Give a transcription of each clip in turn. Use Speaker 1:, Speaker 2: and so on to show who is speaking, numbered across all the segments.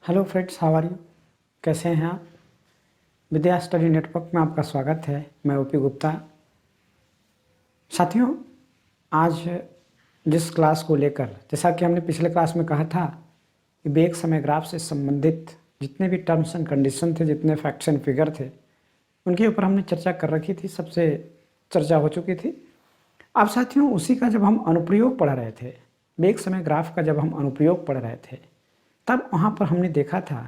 Speaker 1: Hello friends, how are you? कैसे हैं आप? विद्या स्टडी नेटवर्क में आपका स्वागत है। मैं ओपी गुप्ता। साथियों, आज जिस क्लास को लेकर, जैसा कि हमने पिछले क्लास में कहा था कि वेग समय ग्राफ से संबंधित जितने भी टर्म्स एंड कंडीशन थे, जितने फैक्ट्स एंड फिगर थे, उनके ऊपर हमने चर्चा कर रखी थी। सबसे चर्चा हो चुकी थी। अब साथियों, उसी का जब हम अनुप्रयोग पढ़ रहे थे, वेग समय ग्राफ का जब हम अनुप्रयोग पढ़ रहे थे, तब वहाँ पर हमने देखा था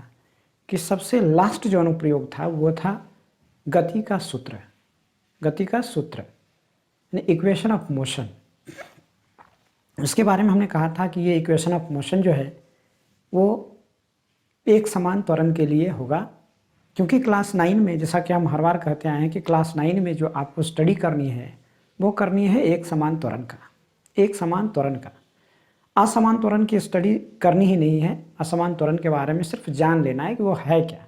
Speaker 1: कि सबसे लास्ट जो अनुप्रयोग था वो था गति का सूत्र। गति का सूत्र यानी इक्वेशन ऑफ मोशन। उसके बारे में हमने कहा था कि ये इक्वेशन ऑफ मोशन जो है वो एक समान त्वरण के लिए होगा, क्योंकि क्लास 9 में, जैसा कि हम हर बार कहते आए हैं कि क्लास 9 में जो आपको स्टडी करनी है वो करनी है एक समान त्वरण का। एक समान त्वरण का, असमान त्वरण की स्टडी करनी ही नहीं है। असमान त्वरण के बारे में सिर्फ जान लेना है कि वो है क्या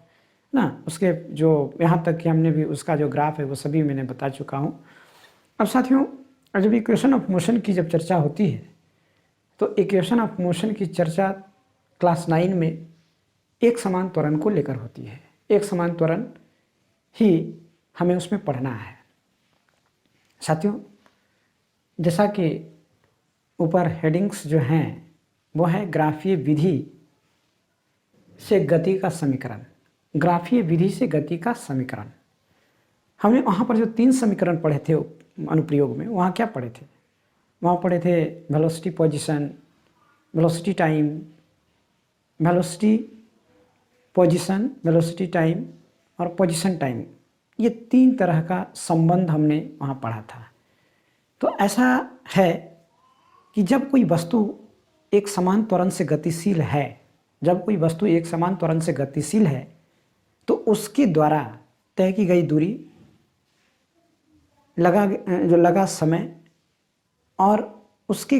Speaker 1: ना। उसके जो यहाँ तक कि हमने भी उसका जो ग्राफ है वो सभी मैंने बता चुका हूँ। अब साथियों, जब इक्वेशन ऑफ मोशन की जब चर्चा होती है तो इक्वेशन ऑफ मोशन की चर्चा क्लास 9 में एक समान त्वरण को लेकर होती है। एक समान त्वरण ही हमें उसमें पढ़ना है। साथियों, जैसा कि ऊपर हेडिंग्स जो हैं वो है ग्राफीय विधि से गति का समीकरण। ग्राफीय विधि से गति का समीकरण। हमने वहाँ पर जो 3 समीकरण पढ़े थे अनुप्रयोग में, वहाँ क्या पढ़े थे? वहाँ पढ़े थे velocity position, velocity time, velocity position, velocity time और पोजीशन टाइम। ये 3 तरह का संबंध हमने वहाँ पढ़ा था। तो ऐसा है कि जब कोई वस्तु एक समान त्वरण से गतिशील है, जब कोई वस्तु एक समान त्वरण से गतिशील है तो उसके द्वारा तय की गई दूरी, लगा समय और उसकी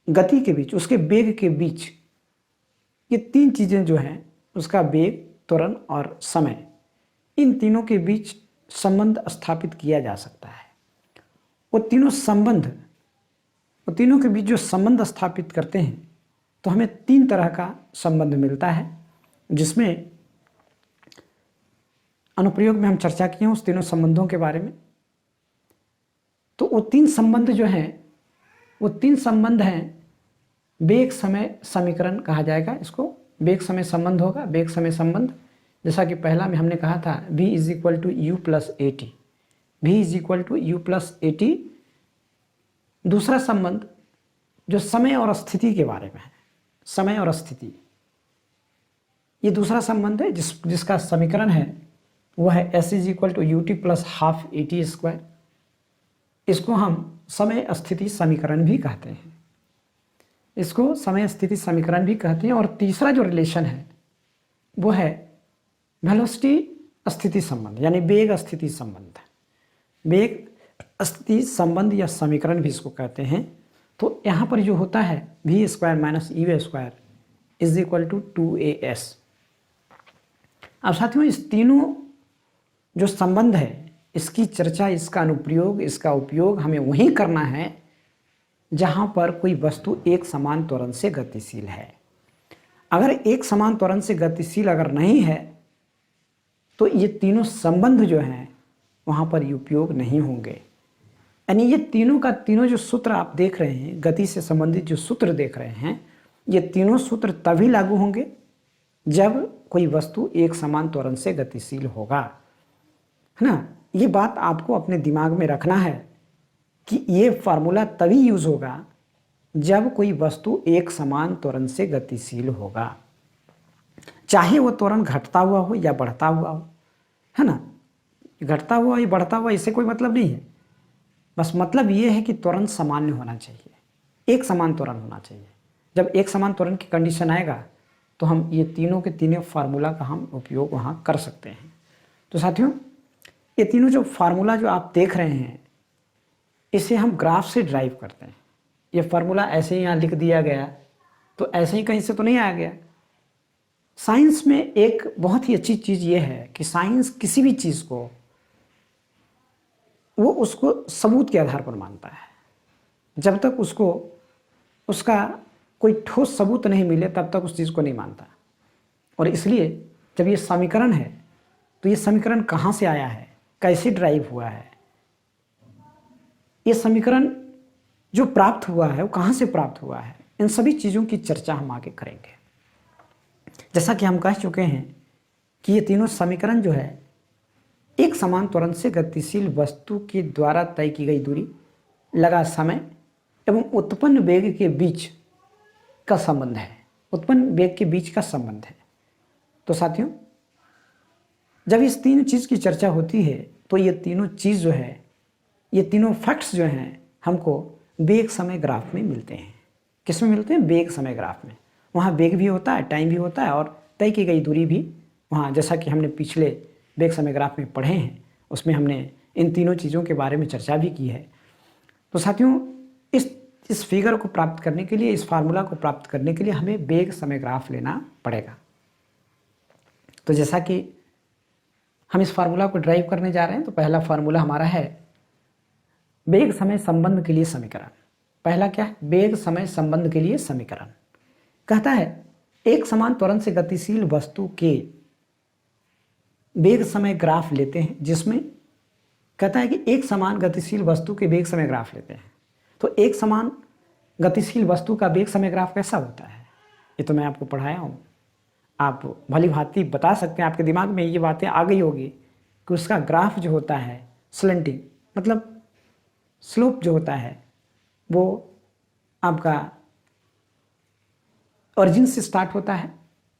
Speaker 1: गति के बीच, उसके वेग के बीच, ये 3 चीज़ें जो हैं, उसका वेग, त्वरण और समय, इन तीनों के बीच संबंध स्थापित किया जा सकता है। वो तीनों के बीच जो संबंध स्थापित करते हैं तो हमें 3 तरह का संबंध मिलता है, जिसमें अनुप्रयोग में हम चर्चा किए हैं उस तीनों संबंधों के बारे में। तो वो 3 संबंध जो हैं, वो 3 संबंध हैं वेग समय समीकरण कहा जाएगा इसको। वेग समय संबंध होगा, वेग समय संबंध। जैसा कि पहला में हमने कहा था v = u + at, v = u + at। दूसरा संबंध जो समय और स्थिति के बारे में है, समय और स्थिति, ये दूसरा संबंध है जिसका समीकरण है वो है s = ut + ½ at²। इसको हम समय स्थिति समीकरण भी कहते हैं। इसको समय स्थिति समीकरण भी कहते हैं। और तीसरा जो रिलेशन है वो है वेलोसिटी स्थिति संबंध, यानी वेग स्थिति संबंध। वेग स्थिति संबंध या समीकरण भी इसको कहते हैं। तो यहाँ पर जो होता है v² - u² = 2as। अब साथियों, इस तीनों जो संबंध है, इसकी चर्चा, इसका अनुप्रयोग, इसका उपयोग हमें वहीं करना है जहाँ पर कोई वस्तु एक समान त्वरण से गतिशील है। अगर एक समान त्वरण से गतिशील अगर नहीं है तो ये तीनों संबंध जो हैं वहाँ पर उपयोग नहीं होंगे। यानी ये तीनों का तीनों जो सूत्र आप देख रहे हैं, गति से संबंधित जो सूत्र देख रहे हैं, ये तीनों सूत्र तभी लागू होंगे जब कोई वस्तु एक समान त्वरण से गतिशील होगा, है ना। ये बात आपको अपने दिमाग में रखना है कि ये फार्मूला तभी यूज़ होगा जब कोई वस्तु एक समान त्वरण से गतिशील होगा, चाहे वो त्वरण घटता हुआ हो या बढ़ता हुआ हो, है ना। घटता हुआ या बढ़ता हुआ, इससे कोई मतलब नहीं है। बस मतलब ये है कि त्वरण सामान्य होना चाहिए, एक समान त्वरण होना चाहिए। जब एक समान त्वरण की कंडीशन आएगा तो हम ये तीनों के तीनों फार्मूला का हम उपयोग वहाँ कर सकते हैं। तो साथियों, ये तीनों जो फार्मूला जो आप देख रहे हैं, इसे हम ग्राफ से ड्राइव करते हैं। ये फार्मूला ऐसे ही यहाँ लिख दिया गया तो ऐसे ही कहीं से तो नहीं आ गया। साइंस में एक बहुत ही अच्छी चीज़ ये है कि साइंस किसी भी चीज़ को वो उसको सबूत के आधार पर मानता है। जब तक उसका कोई ठोस सबूत नहीं मिले तब तक उस चीज़ को नहीं मानता। और इसलिए जब ये समीकरण है तो ये समीकरण कहाँ से आया है, कैसे ड्राइव हुआ है, ये समीकरण जो प्राप्त हुआ है वो कहाँ से प्राप्त हुआ है, इन सभी चीज़ों की चर्चा हम आगे करेंगे। जैसा कि हम कह चुके हैं कि ये तीनों समीकरण जो है एक समान त्वरण से गतिशील वस्तु के द्वारा तय की गई दूरी, लगा समय एवं उत्पन्न वेग के बीच का संबंध है, उत्पन्न वेग के बीच का संबंध है। तो साथियों, जब इस तीन चीज़ की चर्चा होती है तो ये तीनों चीज़ जो है, ये तीनों फैक्ट्स जो हैं हमको वेग समय ग्राफ में मिलते हैं। किस में मिलते हैं? वेग समय ग्राफ में। वहाँ वेग भी होता है, टाइम भी होता है और तय की गई दूरी भी वहाँ, जैसा कि हमने पिछले वेग समय ग्राफ में पढ़े हैं, उसमें हमने इन तीनों चीज़ों के बारे में चर्चा भी की है। तो साथियों, इस फिगर को प्राप्त करने के लिए, इस फार्मूला को प्राप्त करने के लिए हमें वेग समय ग्राफ लेना पड़ेगा। तो जैसा कि हम इस फार्मूला को ड्राइव करने जा रहे हैं, तो पहला फार्मूला हमारा है वेग समय संबंध के लिए समीकरण। पहला क्या है? वेग समय संबंध के लिए समीकरण कहता है एक समान त्वरण से गतिशील वस्तु के वेग समय ग्राफ लेते हैं, जिसमें कहता है कि एक समान गतिशील वस्तु के वेग समय ग्राफ लेते हैं। तो एक समान गतिशील वस्तु का वेग समय ग्राफ कैसा होता है, ये तो मैं आपको पढ़ाया हूँ। आप भली भांति बता सकते हैं, आपके दिमाग में ये बातें आ गई होगी कि उसका ग्राफ जो होता है स्लेंटिंग, मतलब स्लोप जो होता है वो आपका ओरिजिन से स्टार्ट होता है,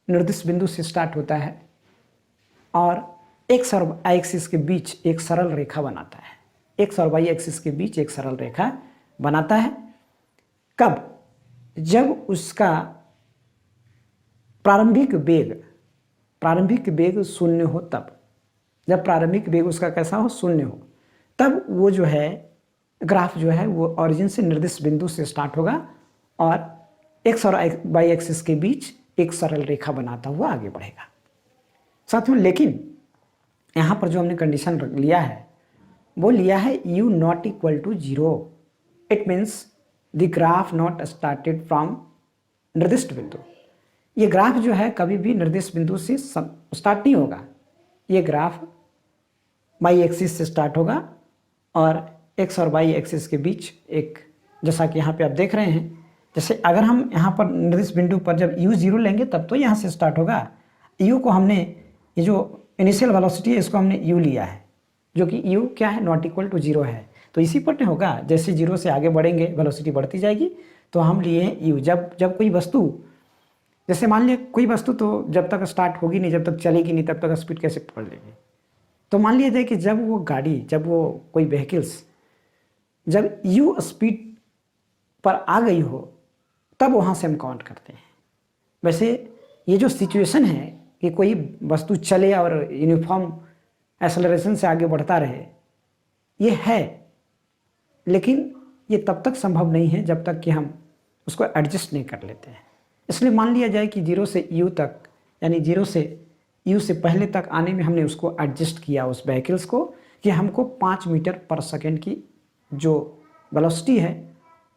Speaker 1: निर्दिष्ट बिंदु से स्टार्ट होता है और एक्स और वाई एक्सिस के बीच एक सरल रेखा बनाता है। एक्स और वाई एक्सिस के बीच एक सरल रेखा बनाता है। कब? जब उसका प्रारंभिक वेग शून्य हो तब। जब प्रारंभिक वेग उसका कैसा हो? शून्य हो, तब वो जो है ग्राफ जो है वो ओरिजिन से निर्दिष्ट बिंदु से स्टार्ट होगा और एक्स और वाई एक्सिस के बीच एक सरल रेखा बनाता हुआ आगे बढ़ेगा। साथियों, लेकिन यहाँ पर जो हमने कंडीशन लिया है वो लिया है u not equal to 0। It means the graph not started from निर्दिष्ट बिंदु। ये ग्राफ जो है कभी भी निर्दिष्ट बिंदु से स्टार्ट नहीं होगा। ये ग्राफ वाई एक्सिस से स्टार्ट होगा और एक्स और वाई एक्सिस के बीच एक, जैसा कि यहाँ पे आप देख रहे हैं, जैसे अगर हम यहाँ पर निर्दिष्ट बिंदु पर जब u 0 लेंगे तब तो यहाँ से स्टार्ट होगा। u को हमने, ये जो इनिशियल वेलोसिटी है इसको हमने u लिया है, जो कि u क्या है? नॉट इक्वल टू 0 है। तो इसी पर नहीं होगा, जैसे 0 से आगे बढ़ेंगे वेलोसिटी बढ़ती जाएगी। तो हम लिए हैं u। जब कोई वस्तु, जैसे मान लिया कोई वस्तु तो जब तक स्टार्ट होगी नहीं, जब तक चलेगी नहीं, तब तक स्पीड कैसे पकड़ लेगी। तो मान लिया जाए कि जब वो गाड़ी, जब वो कोई व्हीकल्स जब u स्पीड पर आ गई हो तब वहाँ से हम काउंट करते हैं। वैसे ये जो सिचुएशन है कि कोई वस्तु चले और यूनिफॉर्म एक्सेलरेशन से आगे बढ़ता रहे, ये है, लेकिन ये तब तक संभव नहीं है जब तक कि हम उसको एडजस्ट नहीं कर लेते हैं। इसलिए मान लिया जाए कि 0 से u तक, यानी 0 से u से पहले तक आने में हमने उसको एडजस्ट किया, उस व्हीकल्स को, कि हमको 5 मीटर पर सेकेंड की जो वेलोसिटी है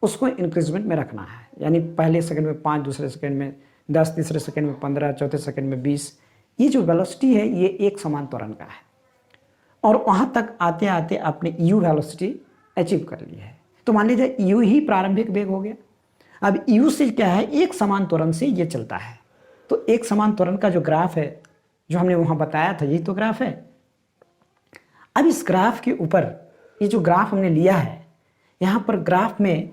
Speaker 1: उसको इंक्रीजमेंट में रखना है। यानी पहले सेकंड में 5, दूसरे सेकंड में 10, तीसरे सेकंड में 15, चौथे सेकंड में 20। ये जो वेलोसिटी है ये एक समान त्वरण का है और वहाँ तक आते आते आपने u वेलोसिटी अचीव कर ली है। तो मान लीजिए u ही प्रारंभिक वेग हो गया। अब u से क्या है? एक समान त्वरण से ये चलता है। तो एक समान त्वरण का जो ग्राफ है, जो हमने वहाँ बताया था, यही तो ग्राफ है। अब इस ग्राफ के ऊपर, ये जो ग्राफ हमने लिया है, यहाँ पर ग्राफ में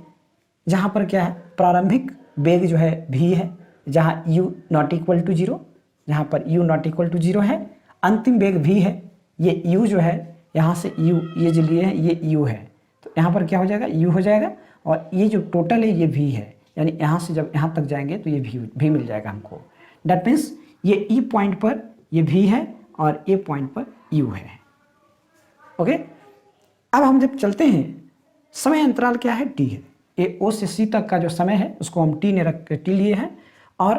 Speaker 1: जहाँ पर क्या है? प्रारंभिक वेग जो है v है, जहाँ u नॉट इक्वल टू 0, जहाँ पर u नॉट इक्वल टू 0 है। अंतिम वेग v है, ये u जो है, यहाँ से u, ये जो लिए हैं ये u है, तो यहाँ पर क्या हो जाएगा? u हो जाएगा। और ये जो टोटल है ये v है, यानी यहाँ से जब यहाँ तक जाएंगे तो ये v मिल जाएगा हमको। डेट मीन्स ये e पॉइंट पर ये v है और a पॉइंट पर u है। ओके, अब हम जब चलते हैं, समय अंतराल क्या है? t है। ये o से c तक का जो समय है उसको हम t ने रख के t लिए हैं। और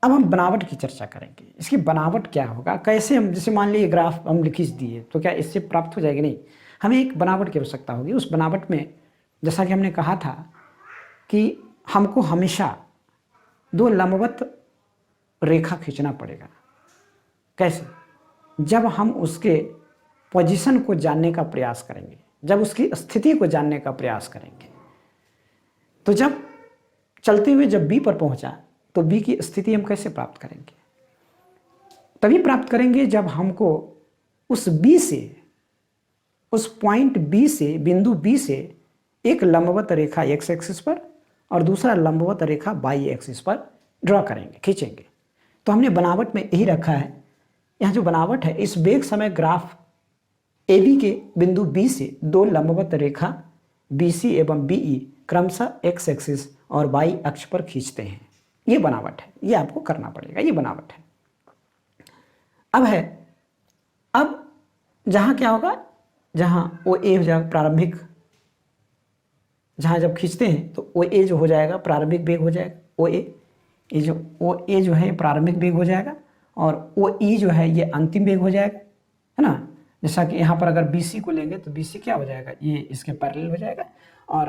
Speaker 1: अब हम बनावट की चर्चा करेंगे। इसकी बनावट क्या होगा, कैसे हम, जैसे मान लीजिए ग्राफ हम लिख दिए तो क्या इससे प्राप्त हो जाएगी? नहीं, हमें एक बनावट की आवश्यकता होगी। उस बनावट में जैसा कि हमने कहा था कि हमको हमेशा दो लंबवत रेखा खींचना पड़ेगा। कैसे? जब हम उसके पोजीशन को जानने का प्रयास करेंगे, जब उसकी स्थिति को जानने का प्रयास करेंगे। तो जब चलते हुए जब बी पर पहुंचा तो बी की स्थिति हम कैसे प्राप्त करेंगे? तभी प्राप्त करेंगे जब हमको उस बी से, उस पॉइंट बी से, बिंदु बी से एक लंबवत रेखा एक्स एक्सिस पर और दूसरा लंबवत रेखा वाई एक्सिस पर ड्रॉ करेंगे, खींचेंगे। तो हमने बनावट में यही रखा है। यहाँ जो बनावट है, इस वेग समय ग्राफ ए बी के बिंदु बी से दो लंबवत रेखा बी सी एवं बी ई क्रमशः एक्स एक्सिस और वाई अक्ष पर खींचते हैं। ये बनावट है, ये आपको करना पड़ेगा, ये बनावट है। अब जहाँ क्या होगा, जहाँ ओ ए हो जाएगा प्रारंभिक, जहाँ जब खींचते हैं तो ओ ए जो हो जाएगा प्रारंभिक वेग हो जाएगा, ओ ए जो है प्रारंभिक वेग हो जाएगा और ओ ई जो है ये अंतिम वेग हो जाएगा, है ना। जैसा कि यहाँ पर अगर बी सी को लेंगे तो बी सी क्या हो जाएगा, ये इसके पैरेलल हो जाएगा और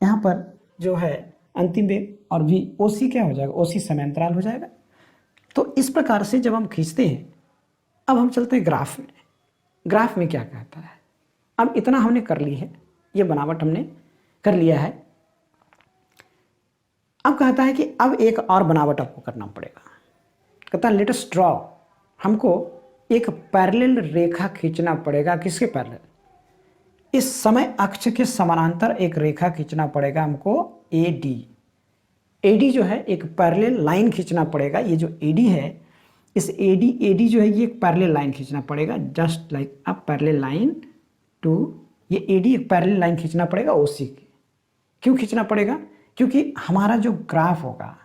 Speaker 1: यहाँ पर जो है अंतिम वेग और वी ओ सी क्या हो जाएगा, ओ सी समांतराल हो जाएगा। तो इस प्रकार से जब हम खींचते हैं, अब हम चलते हैं ग्राफ में। ग्राफ में क्या कहता है, अब इतना हमने कर ली है, ये बनावट हमने कर लिया है। अब कहता है कि अब एक और बनावट आपको करना पड़ेगा। कहता है लेट अस ड्रॉ, हमको एक पैरेलल रेखा खींचना पड़ेगा। किसके पैरेलल? इस समय अक्ष के समानांतर एक रेखा खींचना पड़ेगा हमको, ए डी जो है एक पैरेलल लाइन खींचना पड़ेगा। ये जो ए डी है, इस ए डी जो है ये एक पैरेलल लाइन खींचना पड़ेगा, just like a parallel line to, ये ए डी एक पैरेलल लाइन खींचना पड़ेगा ओ सी की। क्यों खींचना पड़ेगा? क्योंकि हमारा जो ग्राफ होगा,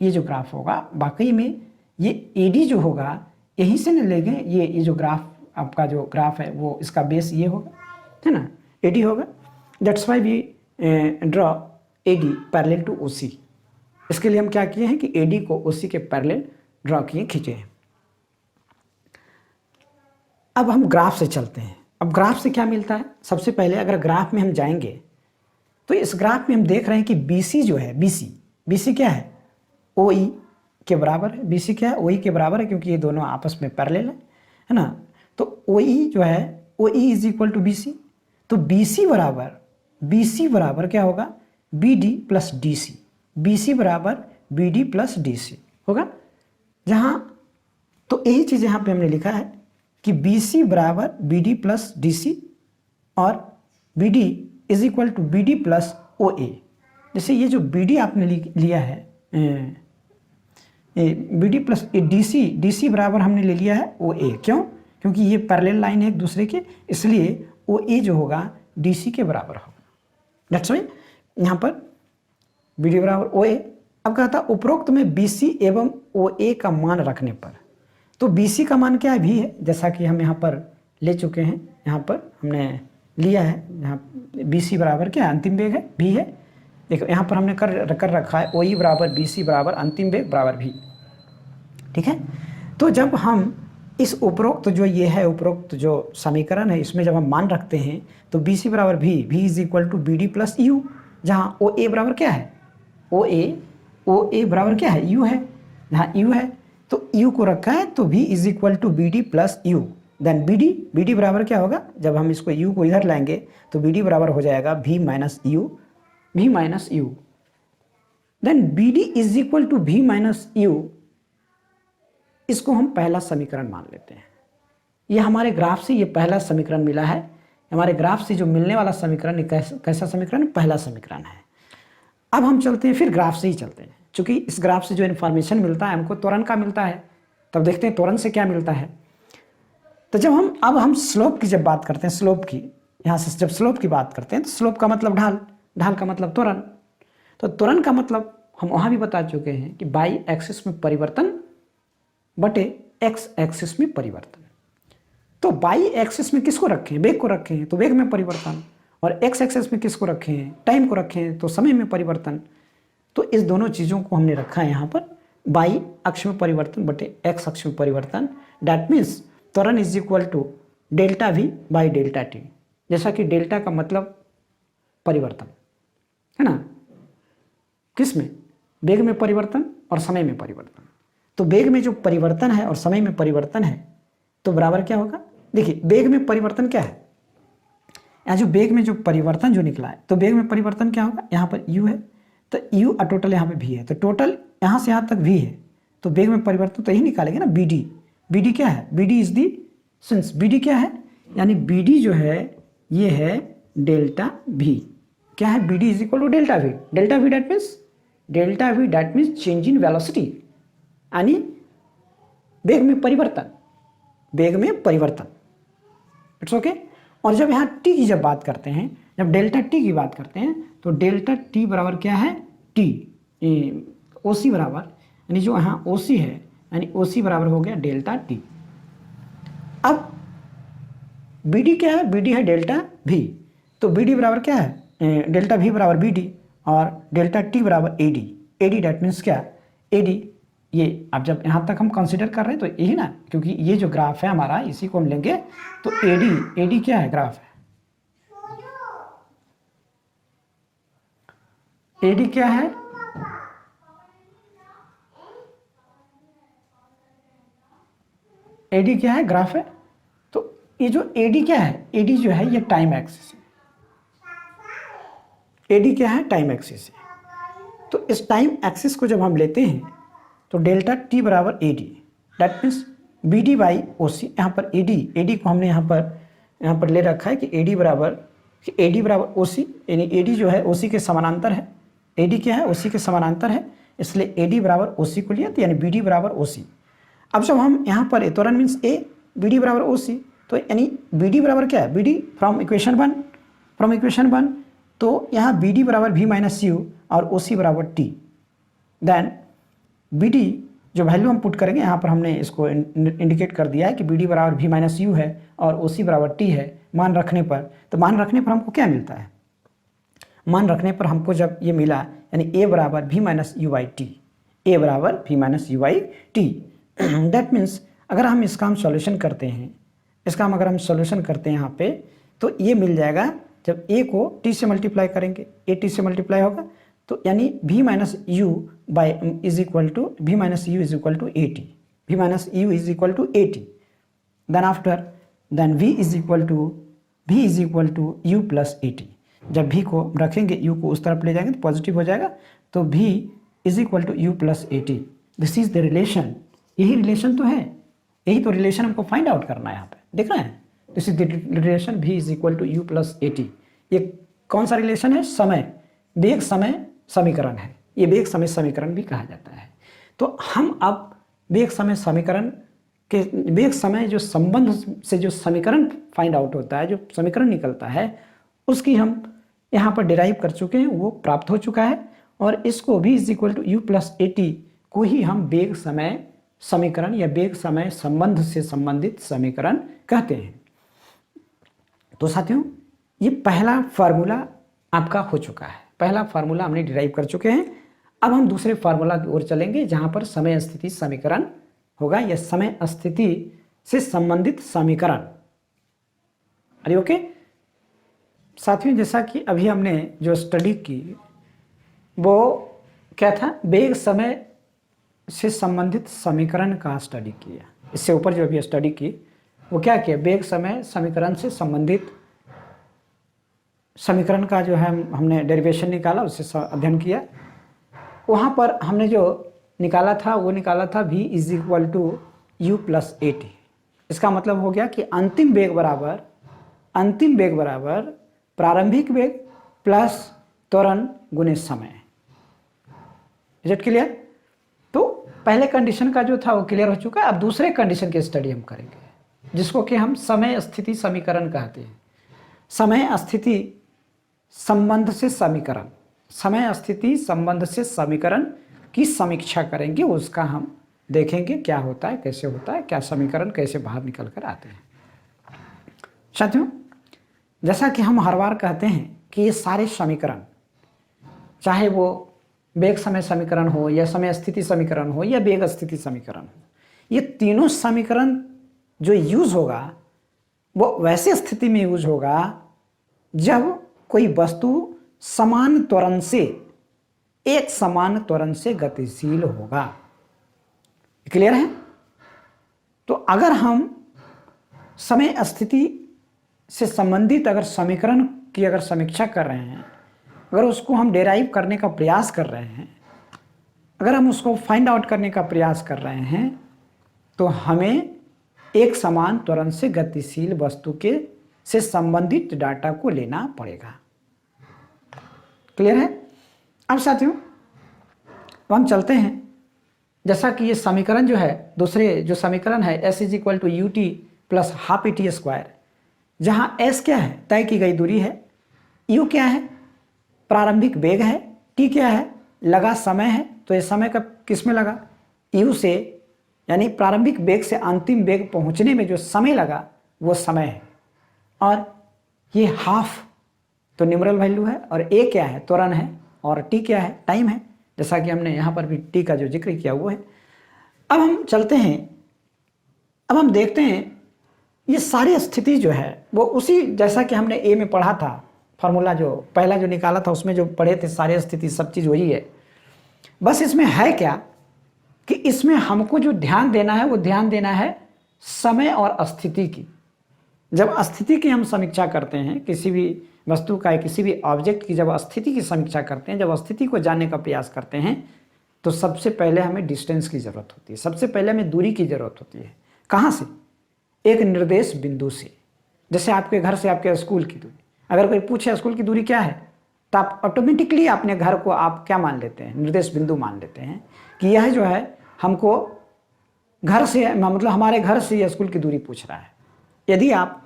Speaker 1: ये जो ग्राफ होगा वाकई में ये ए डी जो होगा यहीं से न लेंगे, ये जो ग्राफ आपका जो ग्राफ है वो इसका बेस ये होगा, है ना, ए डी होगा। That's why we draw A D parallel to O C. इसके लिए हम क्या किए हैं कि ए डी को ओ सी के पैरेलल ड्रॉ किए, खींचे हैं। अब हम ग्राफ से चलते हैं। अब ग्राफ से क्या मिलता है? सबसे पहले अगर ग्राफ में हम जाएंगे तो इस ग्राफ में हम देख रहे हैं कि बी सी जो है, बी सी क्या है, ओ ई के बराबर है। बी सी क्या है, ओ ई के बराबर है, क्योंकि ये दोनों आपस में पैरेलल है ना। तो ओ ई जो है, O E is equal to B C. तो बी सी बराबर क्या होगा, B D plus D C. B C बराबर B D plus D C होगा। जहाँ तो यही चीज़ यहाँ पे हमने लिखा है कि बी सी बराबर B D plus D C और B D is equal to B D plus O A. जैसे ये जो बी डी आपने लिया है, B D plus D C बराबर हमने ले लिया है ओ ए। क्यों? क्योंकि ये पैरेलल लाइन है एक दूसरे के, इसलिए ओ ए जो होगा डी सी के बराबर होगा। दैट्स वाई यहाँ पर बी डी बराबर ओ ए। अब कहता है उपरोक्त में बी सी एवं ओ ए का मान रखने पर, तो बी सी का मान क्या है, भी है, जैसा कि हम यहाँ पर ले चुके हैं। यहाँ पर हमने लिया है, यहाँ बी सी बराबर क्या है, अंतिम वेग है, भी है। देखो यहाँ पर हमने कर रखा है ओ ई बराबर बी सी बराबर अंतिम वेग बराबर भी, ठीक है। तो जब हम इस उपरोक्त जो ये है, उपरोक्त जो समीकरण है, इसमें जब हम मान रखते हैं तो बी सी बराबर भी is equal to B D plus U, जहाँ ओ ए बराबर क्या है, ओ ए बराबर क्या है, यू है। जहाँ यू है तो यू को रखा है तो v is equal to B D plus U. Then B D बराबर क्या होगा, जब हम इसको u को इधर लाएंगे तो बी डी बराबर हो जाएगा v minus U. Then B D is equal to v minus U. इसको हम पहला समीकरण मान लेते हैं। ये हमारे ग्राफ से ये पहला समीकरण मिला है। हमारे ग्राफ से जो मिलने वाला समीकरण कैसा समीकरण, पहला समीकरण है। अब हम चलते हैं, फिर ग्राफ से ही चलते हैं, क्योंकि इस ग्राफ से जो इन्फॉर्मेशन मिलता है हमको त्वरण का मिलता है। तब देखते हैं त्वरण से क्या मिलता है। तो जब हम स्लोप की जब बात करते हैं, स्लोप की, यहाँ से जब स्लोप की बात करते हैं तो स्लोप का मतलब ढाल का मतलब त्वरण। तो त्वरण का मतलब हम वहाँ भी बता चुके हैं कि बाई एक्सिस में परिवर्तन बटे एक्स एक्सिस में परिवर्तन। तो बाई एक्सिस में किसको रखें, वेग को रखे हैं तो वेग में परिवर्तन, और एक्स एक्सिस में किसको रखे हैं, टाइम को रखे हैं तो समय में परिवर्तन। तो इस दोनों चीज़ों को हमने रखा है यहाँ पर, बाई अक्ष में परिवर्तन बटे एक्स अक्ष में परिवर्तन। डैट मीन्स त्वरण is equal to delta V by delta T. जैसा कि डेल्टा का मतलब परिवर्तन है ना, किस में, वेग में परिवर्तन और समय में परिवर्तन। तो वेग में जो परिवर्तन है और समय में परिवर्तन है तो बराबर क्या होगा, देखिए वेग में परिवर्तन क्या है, यहाँ जो वेग में जो परिवर्तन जो निकला है तो वेग में परिवर्तन क्या होगा, यहाँ पर u है तो u और टोटल यहाँ पे v है, तो टोटल यहाँ से यहाँ तक v है, तो वेग में परिवर्तन तो यही निकालेंगे ना bd। bd क्या है, bd is the since bd क्या है, यानी bd जो है ये है डेल्टा v। क्या है, bd is equal to delta v। Delta v that means change in velocity, यानी वेग में परिवर्तन, वेग में परिवर्तन। It's okay. और जब यहाँ t की जब बात करते हैं, जब डेल्टा t की बात करते हैं तो डेल्टा t बराबर क्या है, t ओसी बराबर, यानी जो यहाँ ओसी है यानी ओसी बराबर हो गया डेल्टा t। अब bd क्या है, bd है डेल्टा v, तो bd बराबर क्या है, डेल्टा v बराबर bd और डेल्टा t बराबर ad। ad डैट मीन्स क्या, ad ये अब जब यहाँ तक हम कंसिडर कर रहे हैं तो यही ना, क्योंकि ये जो ग्राफ है हमारा इसी को हम लेंगे तो ad क्या है, ग्राफ है, ad क्या है, ad क्या है, ग्राफ है। तो ये जो ad क्या है, ad जो है ये टाइम एक्सिस है, ad क्या है, टाइम एक्सिस है। तो इस टाइम एक्सिस को जब हम लेते हैं तो डेल्टा t बराबर ad that means bd by OC. यहाँ पर ad को हमने यहाँ पर ले रखा है कि ad बराबर ओसी, यानी ad जो है ओसी के समानांतर है, ad क्या है, ओसी के समानांतर है, इसलिए ad बराबर ओसी को लिया, तो यानी bd बराबर ओसी। अब जब हम यहाँ पर त्वरण मीन्स a, bd बराबर ओसी, तो यानी bd बराबर क्या है, bd फ्रॉम इक्वेशन 1, तो यहाँ bd बराबर v माइनस यू और ओसी बराबर t। देन bd जो वैल्यू हम पुट करेंगे, यहाँ पर हमने इसको इंडिकेट कर दिया है कि bd बराबर v माइनस यू है और ओसी बराबर t है मान रखने पर। तो मान रखने पर हमको क्या मिलता है, मान रखने पर हमको जब ये मिला यानी a बराबर v minus U by T, a बराबर v minus U by T. That means अगर हम इसका हम सॉल्यूशन करते हैं, इसका हम अगर हम सॉल्यूशन करते हैं यहाँ पे तो ये मिल जाएगा, जब a को t से मल्टीप्लाई करेंगे, a t से मल्टीप्लाई होगा तो यानी v minus U by is equal to v minus U is equal to A T, v minus U is equal to A T. Then v is equal to u plus A T. जब v को रखेंगे, u को उस तरफ ले जाएंगे तो positive हो जाएगा, तो v is equal to u plus A T. This is the relation, यही रिलेशन तो है, यही तो रिलेशन हमको फाइंड आउट करना है। यहाँ पे देख रहे हैं, this is the relation v is equal to u plus A T. ये कौन सा रिलेशन है, समय वेग समय समीकरण है, ये वेग समय समीकरण भी कहा जाता है। तो हम अब वेग समय समीकरण के, वेग समय जो संबंध से जो समीकरण फाइंड आउट होता है, जो समीकरण निकलता है, उसकी हम यहाँ पर डिराइव कर चुके हैं, वो प्राप्त हो चुका है। और इसको v is equal to U plus A T को ही हम वेग समय समीकरण या वेग समय संबंध से संबंधित समीकरण कहते हैं। तो साथियों, ये पहला फार्मूला आपका हो चुका है, पहला फार्मूला हमने डिराइव कर चुके हैं। अब हम दूसरे फार्मूला की ओर चलेंगे जहां पर समय स्थिति समीकरण होगा या समय स्थिति से संबंधित समीकरण। अरे ओके साथियों, जैसा कि अभी हमने जो स्टडी की वो क्या था, वेग समय से संबंधित समीकरण का स्टडी किया। इससे ऊपर जो अभी स्टडी की वो क्या किया, वेग समय समीकरण से संबंधित समीकरण का जो है हमने डेरिवेशन निकाला, उससे अध्ययन किया। वहाँ पर हमने जो निकाला था वो निकाला था v is equal to U plus A T. इसका मतलब हो गया कि अंतिम वेग बराबर प्रारंभिक वेग प्लस त्वरण गुणे समय। Is it clear? तो पहले कंडीशन का जो था वो क्लियर हो चुका है। अब दूसरे कंडीशन की स्टडी हम करेंगे जिसको कि हम समय स्थिति समीकरण कहते हैं। समय स्थिति संबंध से समीकरण, समय स्थिति संबंध से समीकरण की समीक्षा करेंगे, उसका हम देखेंगे क्या होता है, कैसे होता है, क्या समीकरण कैसे बाहर निकल कर आते हैं। साथियों, जैसा कि हम हर बार कहते हैं कि ये सारे समीकरण, चाहे वो वेग समय समीकरण हो या समय स्थिति समीकरण हो या वेग स्थिति समीकरण हो, ये तीनों समीकरण जो यूज होगा वो वैसे स्थिति में यूज होगा जब कोई वस्तु समान त्वरण से, एक समान त्वरण से गतिशील होगा। क्लियर है? तो अगर हम समय स्थिति से संबंधित अगर समीकरण की अगर समीक्षा कर रहे हैं, अगर उसको हम डेराइव करने का प्रयास कर रहे हैं, अगर हम उसको फाइंड आउट करने का प्रयास कर रहे हैं, तो हमें एक समान त्वरण से गतिशील वस्तु के से संबंधित डाटा को लेना पड़ेगा। क्लियर है? अब साथियों हम चलते हैं, जैसा कि ये समीकरण जो है, दूसरे जो समीकरण है s is equal to U T plus half E T square, जहाँ s क्या है, तय की गई दूरी है, u क्या है, प्रारंभिक वेग है, t क्या है, लगा समय है। तो ये समय का किस में लगा, u से, यानी प्रारंभिक वेग से अंतिम वेग पहुंचने में जो समय लगा वो समय है, और ये हाफ तो न्यूमरल वैल्यू है, और a क्या है, त्वरण है, और t क्या है, टाइम है, जैसा कि हमने यहाँ पर भी t का जो जिक्र किया वो है। अब हम चलते हैं, अब हम देखते हैं ये सारी स्थिति जो है वो उसी, जैसा कि हमने a में पढ़ा था, फार्मूला जो पहला जो निकाला था उसमें जो पढ़े थे, सारी स्थिति सब चीज़ वही है। बस इसमें है क्या कि इसमें हमको जो ध्यान देना है वो ध्यान देना है समय और स्थिति की। जब स्थिति की हम समीक्षा करते हैं, किसी भी वस्तु का, किसी भी ऑब्जेक्ट की जब स्थिति की समीक्षा करते हैं, जब स्थिति को जानने का प्रयास करते हैं, तो सबसे पहले हमें डिस्टेंस की ज़रूरत होती है, सबसे पहले हमें दूरी की ज़रूरत होती है। कहाँ से? एक निर्देश बिंदु से। जैसे आपके घर से आपके स्कूल की दूरी, अगर कोई पूछे स्कूल की दूरी क्या है, तो आप ऑटोमेटिकली अपने घर को आप क्या मान लेते हैं, निर्देश बिंदु मान लेते हैं कि यह जो है हमको घर से, मतलब हमारे घर से यह स्कूल की दूरी पूछ रहा है। यदि आप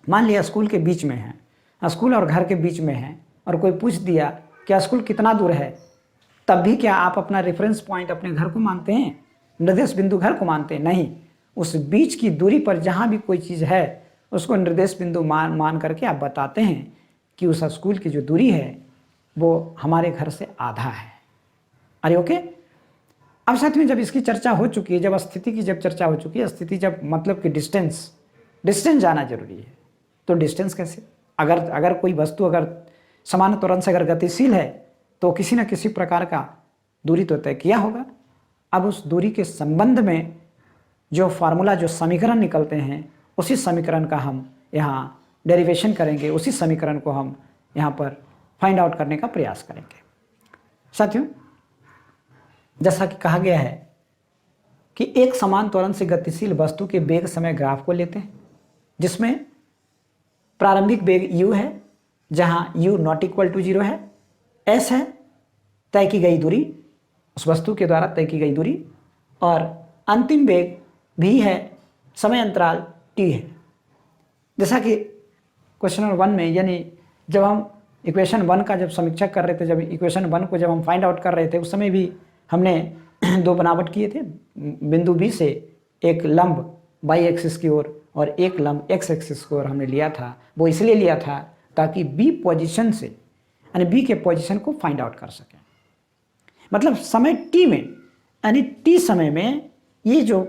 Speaker 1: मान लिया स्कूल के बीच में हैं, स्कूल और घर के बीच में हैं, और कोई पूछ दिया कि स्कूल कितना दूर है, तब भी क्या आप अपना रेफरेंस पॉइंट अपने घर को मानते हैं, निर्देश बिंदु घर को मानते हैं? नहीं, उस बीच की दूरी पर जहाँ भी कोई चीज़ है उसको निर्देश बिंदु मान करके आप बताते हैं कि उस स्कूल की जो दूरी है वो हमारे घर से आधा है। अरे ओके। अब साथ में जब इसकी चर्चा हो चुकी है, जब स्थिति की जब चर्चा हो चुकी है, स्थिति जब मतलब कि डिस्टेंस जाना जरूरी है, तो डिस्टेंस कैसे? अगर कोई वस्तु अगर समान त्वरण से अगर गतिशील है तो किसी न किसी प्रकार का दूरी तो तय किया होगा। अब उस दूरी के संबंध में जो फार्मूला, जो समीकरण निकलते हैं, उसी समीकरण का हम यहाँ डेरिवेशन करेंगे, उसी समीकरण को हम यहाँ पर फाइंड आउट करने का प्रयास करेंगे। साथियों, जैसा कि कहा गया है कि एक समान त्वरण से गतिशील वस्तु के वेग समय ग्राफ को लेते हैं, जिसमें प्रारंभिक वेग u है, जहाँ u नॉट इक्वल टू 0 है, s है तय की गई दूरी, उस वस्तु के द्वारा तय की गई दूरी, और अंतिम वेग v है, समय अंतराल t है। जैसा कि क्वेश्चन नंबर 1 में, यानी जब हम इक्वेशन 1 का जब समीक्षा कर रहे थे, जब इक्वेशन 1 को जब हम फाइंड आउट कर रहे थे, उस समय भी हमने दो बनावट किए थे। बिंदु B से एक लंब y एक्सिस की ओर और एक लंब x एक्सिस की ओर हमने लिया था। वो इसलिए लिया था ताकि B पोजीशन से, यानी B के पोजीशन को फाइंड आउट कर सकें। मतलब समय t में, यानी t समय में ये जो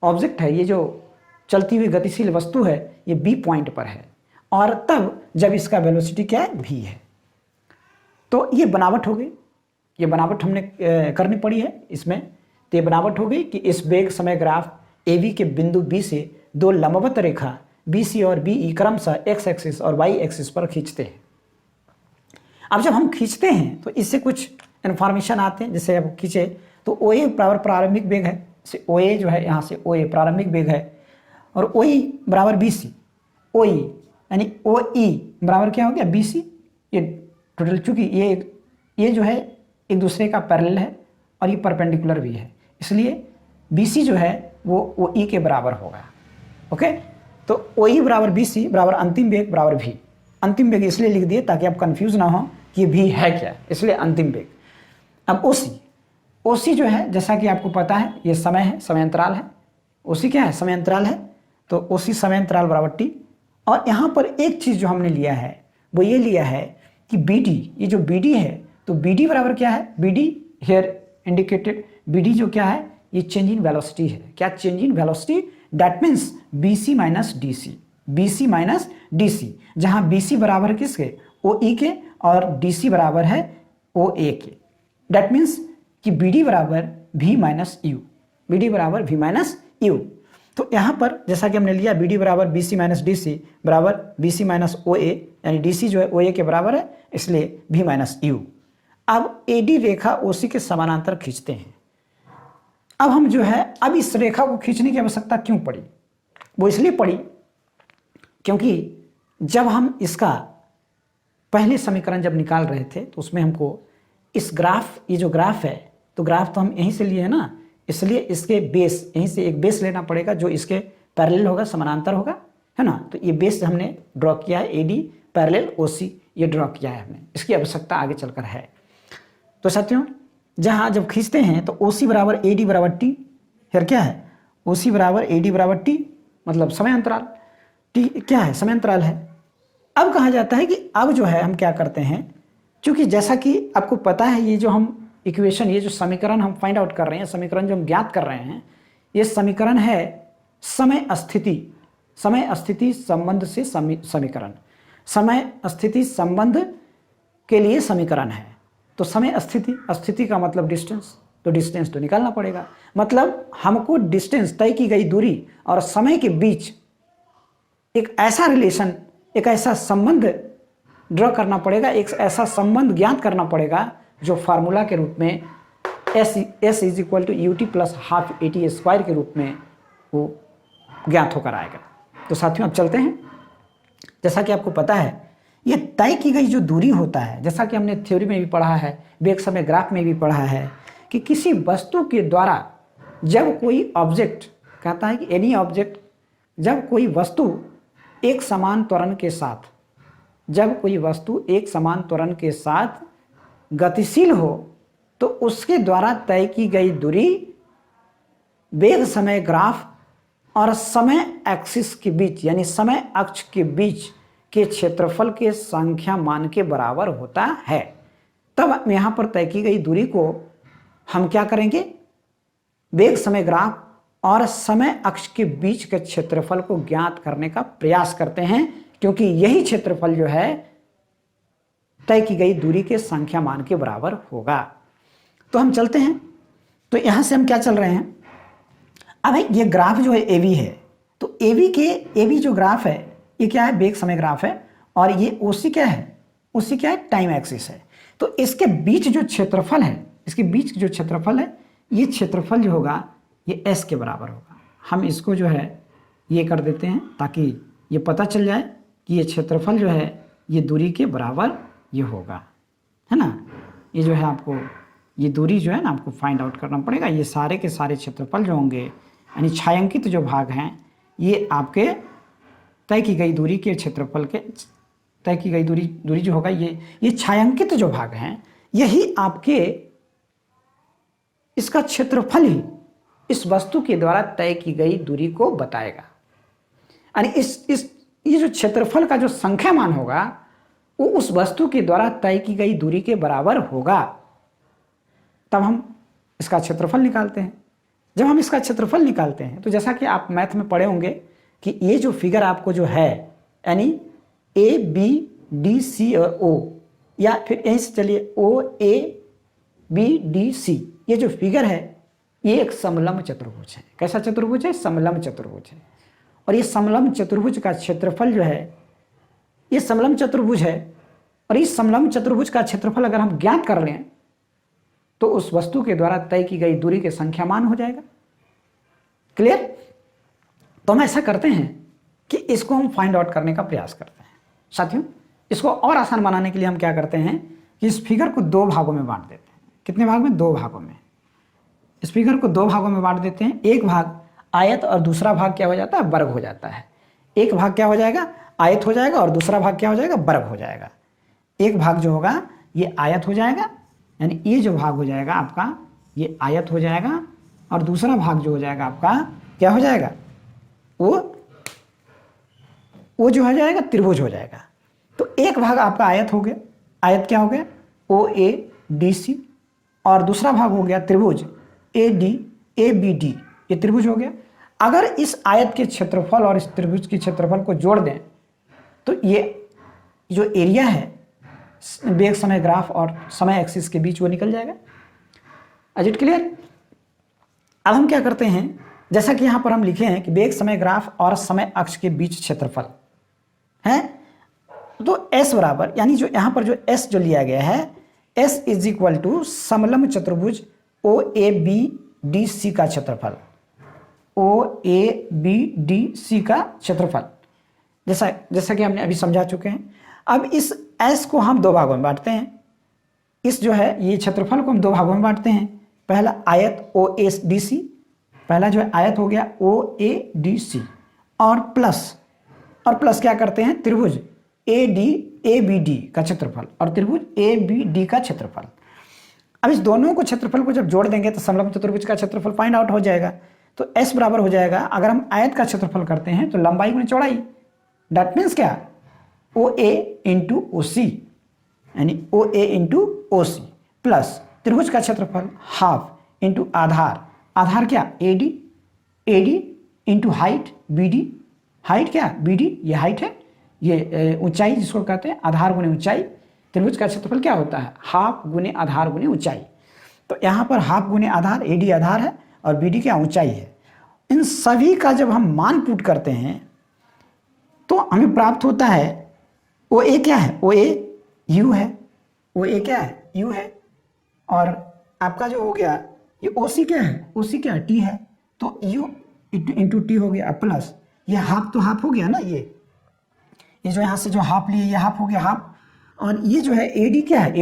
Speaker 1: ऑब्जेक्ट है, ये जो चलती हुई गतिशील वस्तु है, ये B पॉइंट पर है, और तब जब इसका वेलोसिटी क्या है, v है। तो ये बनावट हो गई, ये बनावट हमने करनी पड़ी है इसमें। तो ये बनावट हो गई कि इस वेग समय ग्राफ AB के बिंदु B से दो लंबवत रेखा BC और BE क्रमशः x एक्सिस और y एक्सिस पर खींचते हैं। अब जब हम खींचते हैं तो इससे कुछ इन्फॉर्मेशन आते हैं। जैसे अब खींचे तो OA बराबर प्रारंभिक वेग है, से OA जो है, यहाँ से OA प्रारंभिक वेग है, और OE बराबर BC, OE यानी OE बराबर क्या हो गया, BC। ये टोटल, चूंकि ये जो है एक दूसरे का पैरेलल है और ये परपेंडिकुलर भी है, इसलिए BC जो है वो OE के बराबर होगा। ओके, तो OE बराबर BC बराबर अंतिम वेग बराबर v। अंतिम वेग इसलिए लिख दिए ताकि आप कंफ्यूज ना हो कि ये v है क्या, इसलिए अंतिम वेग। अब OC जो है, जैसा कि आपको पता है, ये समय है, समय अंतराल है। OC क्या है, समय अंतराल है, तो OC समय अंतराल बराबर t। और यहाँ पर एक चीज़ जो हमने लिया है वो ये लिया है कि BD, ये जो BD है, तो BD बराबर क्या है, BD हेयर इंडिकेटेड, BD जो क्या है, ये चेंज इन वेलोसिटी है। क्या, change in velocity, that means BC minus DC, BC minus DC, जहाँ BC बराबर किसके, OE के, और DC बराबर है OA के। दैट मीन्स कि BD बराबर V minus U। B D बराबर वी माइनस यू। तो यहाँ पर जैसा कि हमने लिया बी डी बराबर B C minus D C बराबर बी सी माइनस ओ ए, यानी डी सी जो है ओ ए के बराबर है, इसलिए वी माइनस यू। अब ए डी रेखा ओ सी के समानांतर खींचते हैं। अब हम जो है अब इस रेखा को खींचने की आवश्यकता क्यों पड़ी? वो इसलिए पड़ी क्योंकि जब हम इसका पहले समीकरण जब निकाल रहे थे तो उसमें हमको इस ग्राफ, ये जो ग्राफ है, तो ग्राफ तो हम यहीं से लिए है ना, इसलिए इसके बेस, यहीं से एक बेस लेना पड़ेगा जो इसके पैरेलल होगा, समानांतर होगा, है ना। तो ये बेस हमने ड्रॉ किया है, ए डी पैरेलल ओ सी, ये ड्रॉ किया है हमने, इसकी आवश्यकता आगे चलकर है। तो साथियों जहाँ जब खींचते हैं तो ओ सी बराबर ए डी बराबर टी, फिर क्या है ओ सी बराबर ए डी बराबर टी, मतलब समय अंतराल, टी क्या है, समय अंतराल है। अब कहा जाता है कि अब जो है हम क्या करते हैं, क्योंकि जैसा कि आपको पता है ये जो हम इक्वेशन, ये जो समीकरण हम फाइंड आउट कर रहे हैं, समीकरण जो हम ज्ञात कर रहे हैं, ये समीकरण है समय स्थिति संबंध से समीकरण, समय स्थिति संबंध के लिए समीकरण है। तो समय स्थिति का मतलब डिस्टेंस, तो डिस्टेंस तो निकालना पड़ेगा, मतलब हमको डिस्टेंस, तय की गई दूरी और समय के बीच एक ऐसा रिलेशन, एक ऐसा संबंध ड्रॉ करना पड़ेगा, एक ऐसा संबंध ज्ञात करना पड़ेगा जो फार्मूला के रूप में S is equal to U T plus half A T square के रूप में वो ज्ञात होकर आएगा। तो साथियों अब चलते हैं। जैसा कि आपको पता है ये तय की गई जो दूरी होता है, जैसा कि हमने थ्योरी में भी पढ़ा है, वेग समय ग्राफ में भी पढ़ा है, कि किसी वस्तु के द्वारा जब कोई ऑब्जेक्ट, कहता है कि एनी ऑब्जेक्ट, जब कोई वस्तु एक समान त्वरण के साथ, जब कोई वस्तु एक समान त्वरण के साथ गतिशील हो तो उसके द्वारा तय की गई दूरी वेग समय ग्राफ और समय एक्सिस के बीच, यानी समय अक्ष के बीच के क्षेत्रफल के संख्या मान के बराबर होता है। तब यहाँ पर तय की गई दूरी को हम क्या करेंगे, वेग समय ग्राफ और समय अक्ष के बीच के क्षेत्रफल को ज्ञात करने का प्रयास करते हैं, क्योंकि यही क्षेत्रफल जो है तय की गई दूरी के संख्या मान के बराबर होगा। तो हम चलते हैं। तो यहां से हम क्या चल रहे हैं, अब ये ग्राफ जो है एवी है, तो एवी जो ग्राफ है ये क्या है, वेग समय ग्राफ है, और ये ओसी क्या है, ओसी क्या है, टाइम एक्सिस है। तो इसके बीच जो क्षेत्रफल है, इसके बीच जो क्षेत्रफल है, ये क्षेत्रफल जो होगा ये एस के बराबर होगा। हम इसको जो है ये कर देते हैं ताकि ये पता चल जाए कि ये क्षेत्रफल जो है ये दूरी के बराबर ये होगा, है ना। ये जो है आपको ये दूरी जो है ना आपको फाइंड आउट करना पड़ेगा। ये सारे के सारे क्षेत्रफल जो होंगे, यानी छायांकित जो भाग हैं, ये आपके तय की गई दूरी के क्षेत्रफल के, तय की गई दूरी जो होगा ये छायांकित जो भाग हैं, यही आपके इसका क्षेत्रफल ही इस वस्तु के द्वारा तय की गई दूरी को बताएगा। यानी ये जो क्षेत्रफल का जो संख्या मान होगा वो उस वस्तु के द्वारा तय की गई दूरी के बराबर होगा। तब हम इसका क्षेत्रफल निकालते हैं। जब हम इसका क्षेत्रफल निकालते हैं तो जैसा कि आप मैथ में पढ़े होंगे कि ये जो फिगर आपको जो है, यानी ए बी डी सी और ओ, या फिर यहीं से चलिए ओ ए बी डी सी, ये जो फिगर है ये एक समलंब चतुर्भुज है। कैसा चतुर्भुज है, समलंब चतुर्भुज है। और ये समलंब चतुर्भुज का क्षेत्रफल जो है, ये समलंब चतुर्भुज है, और इस समलंब चतुर्भुज का क्षेत्रफल अगर हम ज्ञात कर लें तो उस वस्तु के द्वारा तय की गई दूरी के संख्या मान हो जाएगा। क्लियर। तो हम ऐसा करते हैं कि इसको हम फाइंड आउट करने का प्रयास करते हैं। साथियों इसको और आसान बनाने के लिए हम क्या करते हैं कि इस फिगर को दो भागों में बांट देते हैं। कितने भाग में, दो भागों में। इस फिगर को दो भागों में बांट देते हैं। एक भाग आयत और दूसरा भाग क्या हो जाता है, वर्ग हो जाता है। एक भाग क्या हो जाएगा, आयत हो जाएगा, और दूसरा भाग क्या हो जाएगा, वर्ग हो जाएगा। एक भाग जो होगा ये आयत हो जाएगा, यानी ये जो भाग हो जाएगा आपका ये आयत हो जाएगा, और दूसरा भाग जो हो जाएगा आपका क्या हो जाएगा, वो जो हो जाएगा त्रिभुज हो जाएगा। तो एक भाग आपका आयत हो गया, आयत क्या हो गया, ओ ए डी सी, और दूसरा भाग हो गया त्रिभुज A D A B D, ये त्रिभुज हो गया। अगर इस आयत के क्षेत्रफल और इस त्रिभुज के क्षेत्रफल को जोड़ दें तो ये जो एरिया है वेग समय ग्राफ और समय एक्सिस के बीच वो निकल जाएगा। Is it clear. अब हम क्या करते हैं, जैसा कि यहाँ पर हम लिखे हैं कि वेग समय ग्राफ और समय अक्ष के बीच क्षेत्रफल है, तो S बराबर, यानी जो यहाँ पर जो S जो लिया गया है, S इज इक्वल टू समलंब चतुर्भुज OABDC का क्षेत्रफल, OABDC का क्षेत्रफल, जैसा कि हमने अभी समझा चुके हैं। अब इस S को हम दो भागों में बांटते हैं, इस जो है ये क्षेत्रफल को हम दो भागों में बांटते हैं। पहला आयत OADC, पहला जो है आयत हो गया OADC, और प्लस क्या करते हैं, त्रिभुज ABD का क्षेत्रफल और त्रिभुज ABD का क्षेत्रफल। अब इस दोनों को क्षेत्रफल को जब जोड़ देंगे तो समलंब चतुर्भुज का क्षेत्रफल फाइंड आउट हो जाएगा। तो S बराबर हो जाएगा, अगर हम आयत का क्षेत्रफल करते हैं तो लंबाई गुणे चौड़ाई, दैट मीन्स क्या, OA इंटू OC, यानी OA इंटू OC, प्लस त्रिभुज का क्षेत्रफल हाफ इंटू आधार क्या AD into height BD, height क्या BD, ये हाइट है, ये ऊंचाई जिसको कहते हैं, आधार गुणे ऊंचाई। त्रिभुज का क्षेत्रफल क्या होता है, हाफ गुणे आधार गुणे ऊंचाई। तो यहाँ पर हाफ गुणे आधार, AD आधार है और BD क्या ऊंचाई है। इन सभी का जब हम मान पुट करते हैं तो हमें प्राप्त होता है OA क्या है, OA U है, OA क्या है, U है, और आपका जो हो गया ये OC क्या है, OC क्या है, T है, तो U इंटू T हो गया, प्लस ये हाफ तो हाफ हो गया ना, ये जो यहाँ से जो हाफ लिए ये हाफ हो गया हाफ, और ये जो है AD क्या है,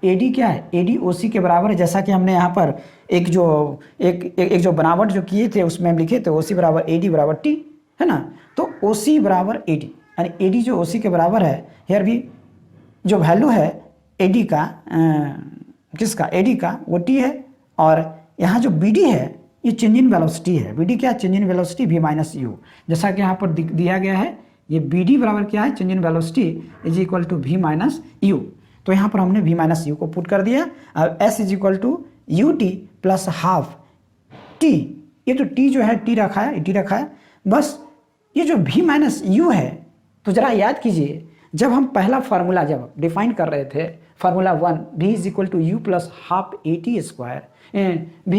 Speaker 1: AD क्या है, AD OC के बराबर है। जैसा कि हमने यहाँ पर एक जो बनावट जो किए थे उसमें हम लिखे थे OC बराबर AD बराबर T, है ना। तो OC बराबर AD, यानी AD जो OC के बराबर है, हेयर भी जो वैल्यू है AD का, किसका, AD का, वो T है, और यहाँ जो BD है ये चेंज इन वेलोसिटी है। BD क्या, change in velocity V minus U, जैसा कि यहाँ पर दिया गया है, ये BD बराबर क्या है, change in velocity is equal to V minus U। तो यहाँ पर हमने V माइनस U को पुट कर दिया। अब S is equal to UT plus half T, ये तो T जो है T रखा है, बस ये जो V माइनस U है, तो जरा याद कीजिए, जब हम पहला फार्मूला जब डिफाइन कर रहे थे, formula 1 V is equal to U plus half AT square, V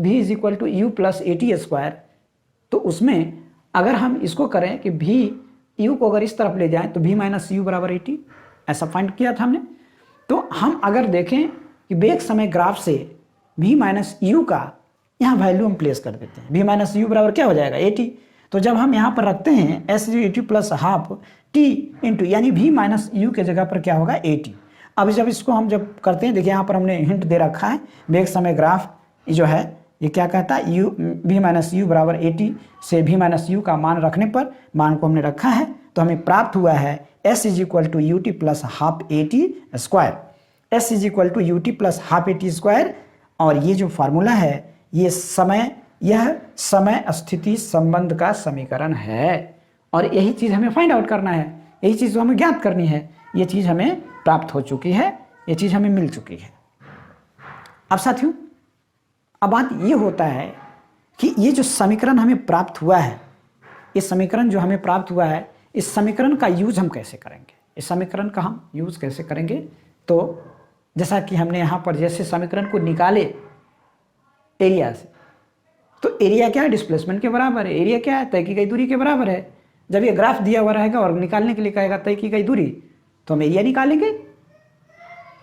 Speaker 1: is equal to U plus AT square, तो उसमें अगर हम इसको करें कि U को अगर इस तरफ ले जाएं तो V माइनस U बराबर AT, ऐसा फाइंड किया था हमने। तो हम अगर देखें कि वेग समय ग्राफ से V माइनस U का यहाँ वैल्यू हम प्लेस कर देते हैं, V माइनस U बराबर क्या हो जाएगा, AT। तो जब हम यहाँ पर रखते हैं S AT plus half T into, यानी V माइनस U के जगह पर क्या होगा, AT। अब जब इसको हम जब करते हैं, देखिए यहाँ पर हमने हिंट दे रखा है, वेग समय ग्राफ जो है ये क्या कहता है, V माइनस U बराबर AT से V माइनस U का मान रखने पर, मान को हमने रखा है, तो हमें प्राप्त हुआ है S is equal to UT plus half AT square, S is equal to UT plus half AT square. और ये जो फार्मूला है यह समय स्थिति संबंध का समीकरण है, और यही चीज़ हमें फाइंड आउट करना है, यही चीज़ हमें ज्ञात करनी है। ये चीज़ हमें प्राप्त हो चुकी है, ये चीज़ हमें मिल चुकी है। अब साथियों, अब बात ये होता है कि ये जो समीकरण हमें प्राप्त हुआ है, इस समीकरण जो हमें प्राप्त हुआ है, इस समीकरण का यूज हम कैसे करेंगे, इस समीकरण का हम यूज कैसे करेंगे। तो जैसा कि हमने यहाँ पर जैसे समीकरण को निकाले एरिया से, तो एरिया क्या है, डिस्प्लेसमेंट के बराबर है, एरिया क्या है, तय की गई दूरी के बराबर है। जब ये ग्राफ दिया हुआ रहेगा और निकालने के लिए कहेगा तय की गई दूरी, तो हम एरिया निकालेंगे।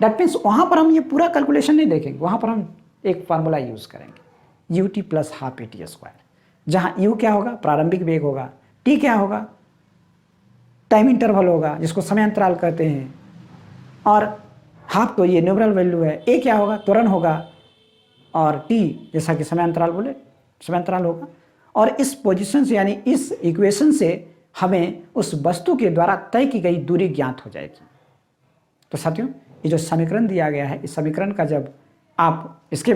Speaker 1: दैट मीन्स वहाँ पर हम ये पूरा कैलकुलेशन नहीं देखेंगे, वहाँ पर हम एक फार्मूला यूज़ करेंगे, UT plus half AT square, जहाँ U क्या होगा, प्रारंभिक वेग होगा, T क्या होगा, टाइम इंटरवल होगा जिसको समय अंतराल कहते हैं, और हाफ तो ये न्यूमरल वैल्यू है, A क्या होगा, त्वरण होगा, और T जैसा कि समय अंतराल बोले, समय अंतराल होगा। और इस पोजीशन से, यानी इस इक्वेशन से हमें उस वस्तु के द्वारा तय की गई दूरी ज्ञात हो जाएगी। तो साथियों, ये जो समीकरण दिया गया है, इस समीकरण का जब आप इसके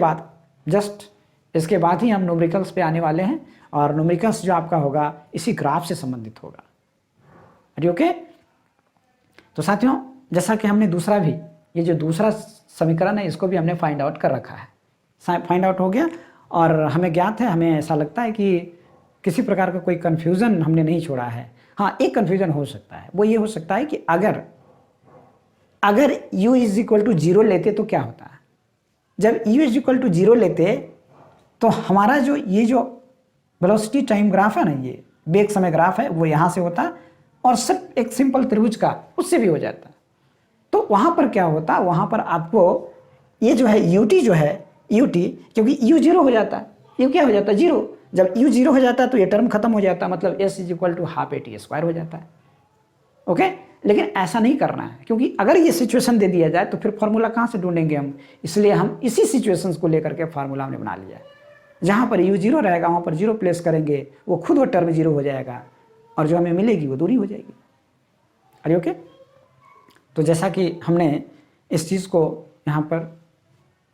Speaker 1: बाद ही हम न्यूमेरिकल्स पे आने वाले हैं, और न्यूमेरिकल्स जो आपका होगा इसी ग्राफ से संबंधित होगा। ओके, तो साथियों, जैसा कि हमने दूसरा भी, ये जो दूसरा समीकरण है इसको भी हमने फाइंड आउट कर रखा है, फाइंड आउट हो गया, और हमें ज्ञात है, हमें ऐसा लगता है कि किसी प्रकार का कोई कन्फ्यूज़न हमने नहीं छोड़ा है। हाँ, एक कन्फ्यूज़न हो सकता है, वो ये हो सकता है कि अगर U इज इक्वल टू 0 लेते तो क्या होता है। जब U इज इक्वल टू 0 लेते तो हमारा जो ये जो वेलोसिटी टाइम ग्राफ है ना, ये वेग समय ग्राफ है, वो यहाँ से होता और सिर्फ एक सिंपल त्रिभुज का उससे भी हो जाता। तो वहाँ पर क्या होता, वहाँ पर आपको ये जो है ut जो है ut, क्योंकि u जीरो हो जाता है, u क्या हो जाता है, जीरो। जब u जीरो हो जाता है तो ये टर्म खत्म हो जाता है, मतलब s is equal to half at² हो जाता है। ओके, लेकिन ऐसा नहीं करना है, क्योंकि अगर ये सिचुएशन दे दिया जाए तो फिर फॉर्मूला कहाँ से ढूंढेंगे हम, इसलिए हम इसी सिचुएशंस को लेकर के फार्मूला हमने बना लिया है। जहाँ पर u जीरो रहेगा वहाँ पर जीरो प्लेस करेंगे, वो खुद वो टर्म जीरो हो जाएगा और जो हमें मिलेगी वो दूरी हो जाएगी। अरे ओके, तो जैसा कि हमने इस चीज़ को यहाँ पर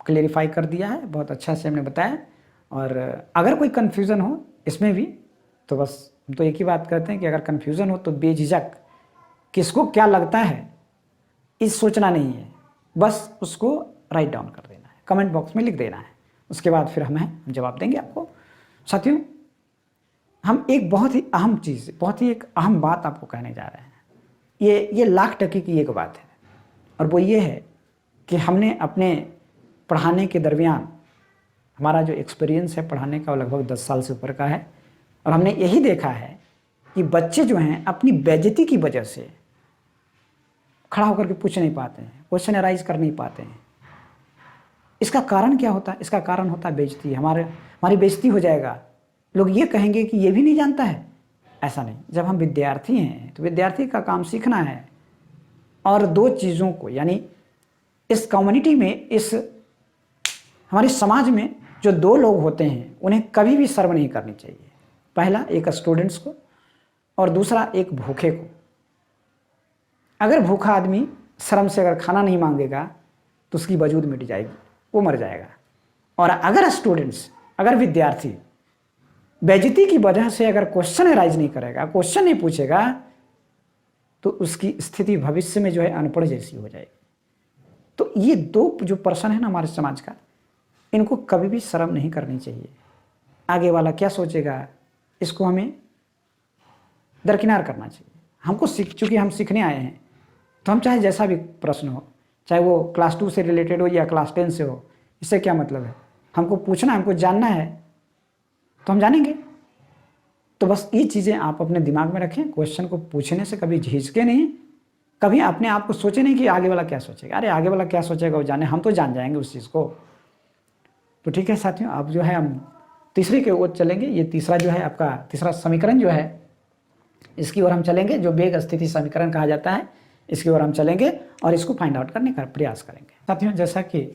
Speaker 1: क्लेरिफाई कर दिया है, बहुत अच्छा से हमने बताया। और अगर कोई कन्फ्यूज़न हो इसमें भी तो बस हम तो एक ही बात करते हैं कि अगर कन्फ्यूज़न हो तो बेझिझक किसको क्या लगता है इस सोचना नहीं है, बस उसको राइट डाउन कर देना है, कमेंट बॉक्स में लिख देना है, उसके बाद फिर हम जवाब देंगे आपको। साथियों, हम एक बहुत ही अहम चीज़, बहुत ही एक अहम बात आपको कहने जा रहे हैं। ये लाख टके की एक बात है, और वो ये है कि हमने अपने पढ़ाने के दरमियान हमारा जो एक्सपीरियंस है पढ़ाने का वो लगभग 10 साल से ऊपर का है, और हमने यही देखा है कि बच्चे जो हैं अपनी बेइज्जती की वजह से खड़ा होकर के पूछ नहीं पाते हैं, क्वेश्चन अराइज कर नहीं पाते हैं। इसका कारण क्या होता है? इसका कारण होता है बेइज्जती। हमारी बेइज्जती हो जाएगा, लोग ये कहेंगे कि ये भी नहीं जानता है। ऐसा नहीं, जब हम विद्यार्थी हैं तो विद्यार्थी का काम सीखना है, और दो चीज़ों को, यानी इस कम्युनिटी में, इस हमारे समाज में जो दो लोग होते हैं उन्हें कभी भी शर्म नहीं करनी चाहिए। पहला एक स्टूडेंट्स को, और दूसरा एक भूखे को। अगर भूखा आदमी शर्म से अगर खाना नहीं मांगेगा तो उसकी वजूद मिट जाएगी, वो मर जाएगा। और अगर स्टूडेंट्स, अगर विद्यार्थी बेइज्जती की वजह से अगर क्वेश्चन अराइज नहीं करेगा, क्वेश्चन नहीं पूछेगा, तो उसकी स्थिति भविष्य में जो है अनपढ़ जैसी हो जाएगी। तो ये दो जो पर्सन है ना हमारे समाज का, इनको कभी भी शर्म नहीं करनी चाहिए। आगे वाला क्या सोचेगा इसको हमें दरकिनार करना चाहिए। हमको चूँकि हम सीखने आए हैं, तो हम चाहे जैसा भी प्रश्न हो, चाहे वो क्लास 2 से रिलेटेड हो या क्लास 10 से हो, इससे क्या मतलब है, हमको पूछना, हमको जानना है तो हम जानेंगे। तो बस ये चीज़ें आप अपने दिमाग में रखें, क्वेश्चन को पूछने से कभी झिझके नहीं, कभी अपने आप को सोचे नहीं कि आगे वाला क्या सोचेगा। अरे आगे वाला क्या सोचेगा वो जाने, हम तो जान जाएंगे उस चीज़ को। तो ठीक है साथियों, अब जो है हम तीसरे के ओर चलेंगे। ये तीसरा जो है आपका तीसरा समीकरण जो है, इसकी ओर हम चलेंगे, जो वेग स्थिति समीकरण कहा जाता है, इसकी ओर हम चलेंगे और इसको फाइंड आउट करने का प्रयास करेंगे। साथियों, जैसा कि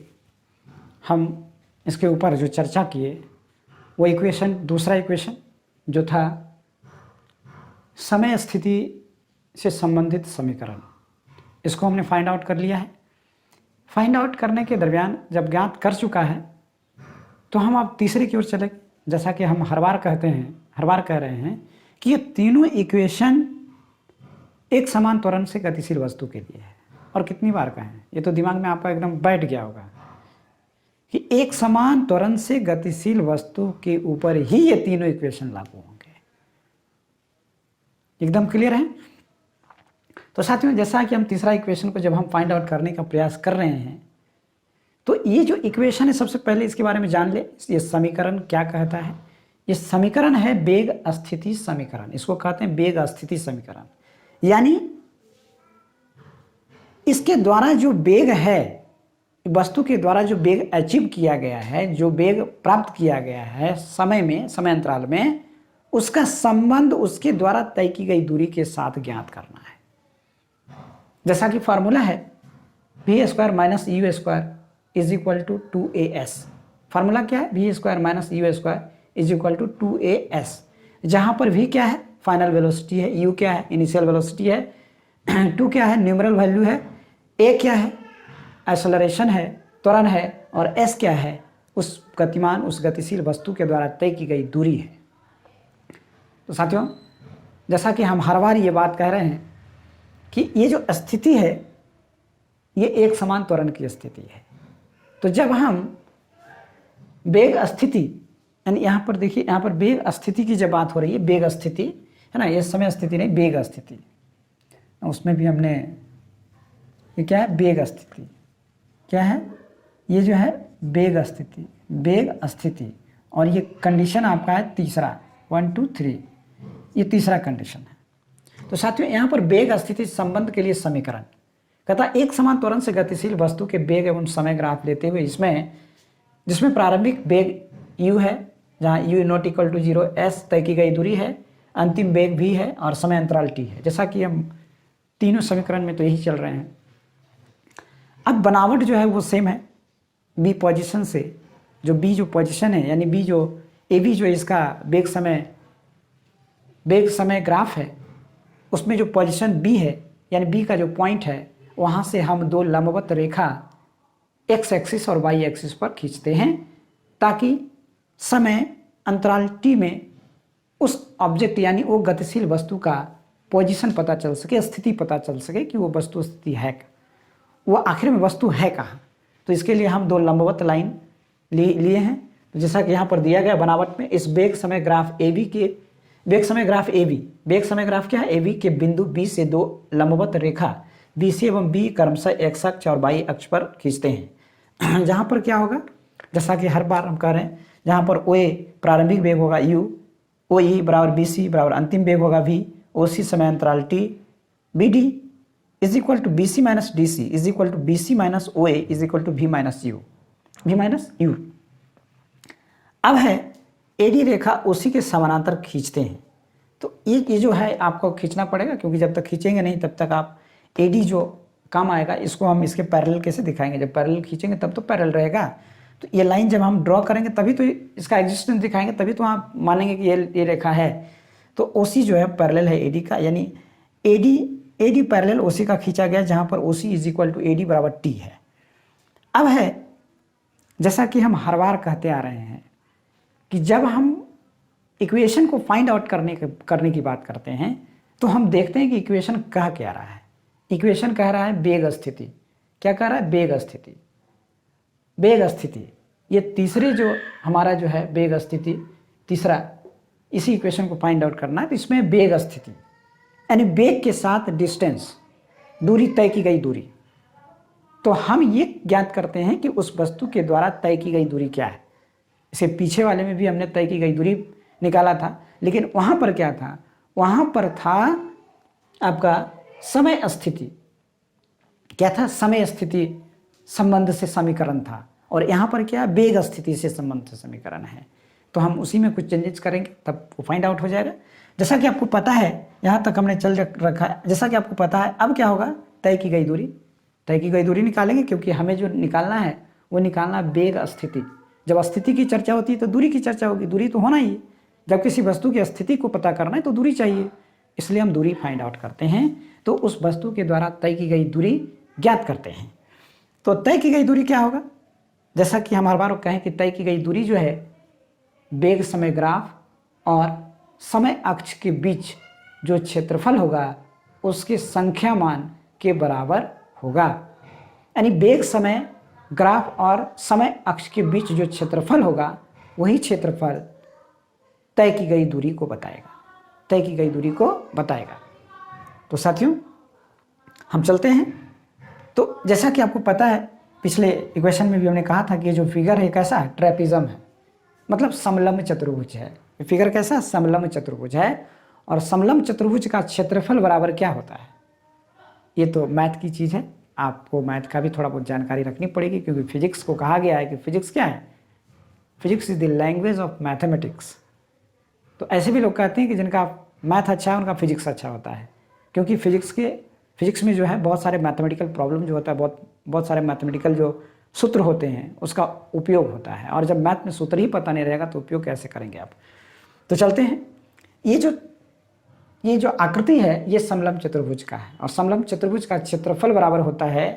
Speaker 1: हम इसके ऊपर जो चर्चा किए, वो इक्वेशन, दूसरा इक्वेशन जो था समय स्थिति से संबंधित समीकरण, इसको हमने फाइंड आउट कर लिया है। फाइंड आउट करने के दरमियान जब ज्ञात कर चुका है तो हम अब तीसरे की ओर चले। जैसा कि हम हर बार कहते हैं, हर बार कह रहे हैं कि ये तीनों इक्वेशन एक समान त्वरण से गतिशील वस्तु के लिए है। और कितनी बार कहें, ये तो दिमाग में आपका एकदम बैठ गया होगा कि एक समान त्वरण से गतिशील वस्तु के ऊपर ही ये तीनों इक्वेशन लागू होंगे। एकदम क्लियर है? तो साथियों, जैसा कि हम तीसरा इक्वेशन को जब हम फाइंड आउट करने का प्रयास कर रहे हैं, तो ये जो इक्वेशन है, सबसे पहले इसके बारे में जान ले, ये समीकरण क्या कहता है। ये समीकरण है वेग स्थिति समीकरण, इसको कहते हैं वेग स्थिति समीकरण। यानी इसके द्वारा जो वेग है, वस्तु के द्वारा जो वेग अचीव किया गया है, जो वेग प्राप्त किया गया है समय में, समय अंतराल में, उसका संबंध उसके द्वारा तय की गई दूरी के साथ ज्ञात करना है। जैसा कि फार्मूला है v² minus u² is equal to 2as। Formula क्या है? v² minus u² is equal to 2as, जहां पर v क्या है? फाइनल वेलोसिटी है, u क्या है? इनिशियल वेलोसिटी है, 2 क्या है? न्यूमरल वैल्यू है, a क्या है? एक्सेलरेशन है, त्वरण है, और s क्या है? उस गतिमान, उस गतिशील वस्तु के द्वारा तय की गई दूरी है। तो साथियों, जैसा कि हम हर बार ये बात कह रहे हैं कि ये जो स्थिति है, ये एक समान त्वरण की स्थिति है। तो जब हम वेग स्थिति, यानी यहाँ पर देखिए, यहाँ पर वेग स्थिति की जब बात हो रही है, वेग स्थिति है ना, ये समय स्थिति नहीं, वेग स्थिति, उसमें भी हमने, ये क्या है? वेग स्थिति क्या है? ये जो है वेग स्थिति, वेग स्थिति, और ये कंडीशन आपका है तीसरा, 1 2 3, ये तीसरा कंडीशन है। तो साथियों यहाँ पर वेग स्थिति संबंध के लिए समीकरण कहता है एक समान त्वरण से गतिशील वस्तु के वेग एवं समय ग्राफ लेते हुए जिसमें प्रारंभिक वेग u है, जहाँ u not equal to 0, s तय की गई दूरी है, अंतिम वेग v है और समय अंतराल t है। जैसा कि हम तीनों समीकरण में तो यही चल रहे हैं। अब बनावट जो है वो सेम है, b पोजीशन से, जो b जो पोजीशन है यानी b जो ab जो इसका वेग समय ग्राफ है, उसमें जो पोजीशन b है यानी b का जो पॉइंट है, वहाँ से हम दो लंबवत रेखा x एक्सिस और y एक्सिस पर खींचते हैं ताकि समय अंतराल t में उस ऑब्जेक्ट यानी वो गतिशील वस्तु का पोजीशन पता चल सके, स्थिति पता चल सके कि वो वस्तु स्थिति है, वो आखिर में वस्तु है कहाँ। तो इसके लिए हम दो लंबवत लाइन लिए हैं। तो जैसा कि यहाँ पर दिया गया बनावट में, इस वेग समय ग्राफ वेग समय ग्राफ क्या है, AB के बिंदु B से दो लंबवत रेखा BC एवं B क्रमशः x अक्ष और y अक्ष पर खींचते हैं। जहाँ पर क्या होगा, जैसा कि हर बार हम कह रहे हैं, जहाँ पर OA प्रारंभिक वेग होगा u, OE बराबर BC बराबर अंतिम वेग होगा v, OC समय अंतराल t, BD is equal to BC minus DC is equal to BC minus OA is equal to v minus u। अब है AD रेखा OC के समानांतर खींचते हैं। तो ये जो है आपको खींचना पड़ेगा, क्योंकि जब तक खींचेंगे नहीं तब तक आप AD जो काम आएगा इसको हम इसके पैरेलल कैसे दिखाएंगे, जब पैरेलल खींचेंगे तब तो पैरेलल रहेगा। तो ये लाइन जब हम ड्रॉ करेंगे तभी तो इसका एग्जिस्टेंस दिखाएंगे, तभी तो आप मानेंगे कि ये रेखा है। तो OC जो है पैरेलल है AD का, यानी AD पैरेलल OC का खींचा गया, जहाँ पर OC is equal to AD बराबर T है। अब है जैसा कि हम हर बार कहते आ रहे हैं कि जब हम इक्वेशन को फाइंड आउट करने की बात करते हैं तो हम देखते हैं कि इक्वेशन कह क्या रहा है। इक्वेशन कह रहा है वेग स्थिति। क्या कह रहा है, वेग स्थिति। ये तीसरे जो हमारा जो है वेग स्थिति, तीसरा इसी इक्वेशन को फाइंड आउट करना है। तो इसमें वेग स्थिति यानी वेग के साथ डिस्टेंस, दूरी, तय की गई दूरी। तो हम ये ज्ञात करते हैं कि उस वस्तु के द्वारा तय की गई दूरी क्या है। इसे पीछे वाले में भी हमने तय की गई दूरी निकाला था, लेकिन वहाँ पर क्या था, वहाँ पर था आपका समय स्थिति। क्या था, समय स्थिति संबंध से समीकरण था, और यहाँ पर क्या, वेग स्थिति से संबंध से समीकरण है। तो हम उसी में कुछ चेंजेस करेंगे तब वो फाइंड आउट हो जाएगा। जैसा कि आपको पता है, यहाँ तक हमने चल रखा है, जैसा कि आपको पता है। अब क्या होगा, तय की गई दूरी निकालेंगे, क्योंकि हमें जो निकालना है वो निकालना वेग स्थिति। जब स्थिति की चर्चा होती है तो दूरी की चर्चा होगी, दूरी तो होना ही। जब किसी वस्तु की स्थिति को पता करना है तो दूरी चाहिए, इसलिए हम दूरी फाइंड आउट करते हैं। तो उस वस्तु के द्वारा तय की गई दूरी ज्ञात करते हैं। तो तय की गई दूरी क्या होगा, जैसा कि हम हर बार कहें कि तय की गई दूरी जो है वेग समय ग्राफ और समय अक्ष के बीच जो क्षेत्रफल होगा उसके संख्यामान के बराबर होगा। यानी वेग समय ग्राफ और समय अक्ष के बीच जो क्षेत्रफल होगा वही क्षेत्रफल तय की गई दूरी को बताएगा। तो साथियों हम चलते हैं। तो जैसा कि आपको पता है, पिछले इक्वेशन में भी हमने कहा था कि ये जो फिगर है कैसा है, ट्रेपिज्म है, मतलब समलंब चतुर्भुज है। ये फिगर कैसा है, समलंब चतुर्भुज है। और समलंब चतुर्भुज का क्षेत्रफल बराबर क्या होता है, ये तो मैथ की चीज़ है, आपको मैथ का भी थोड़ा बहुत जानकारी रखनी पड़ेगी, क्योंकि फिजिक्स को कहा गया है कि फिजिक्स क्या है, physics is the language of mathematics. तो ऐसे भी लोग कहते हैं कि जिनका मैथ अच्छा है उनका फिजिक्स अच्छा होता है, क्योंकि फिजिक्स में जो है बहुत सारे मैथमेटिकल प्रॉब्लम जो होता है, बहुत सारे मैथमेटिकल जो सूत्र होते हैं उसका उपयोग होता है। और जब मैथ में सूत्र ही पता नहीं रहेगा तो उपयोग कैसे करेंगे आप। तो चलते हैं। ये जो आकृति है ये समलंब चतुर्भुज का है, और समलंब चतुर्भुज का क्षेत्रफल बराबर होता है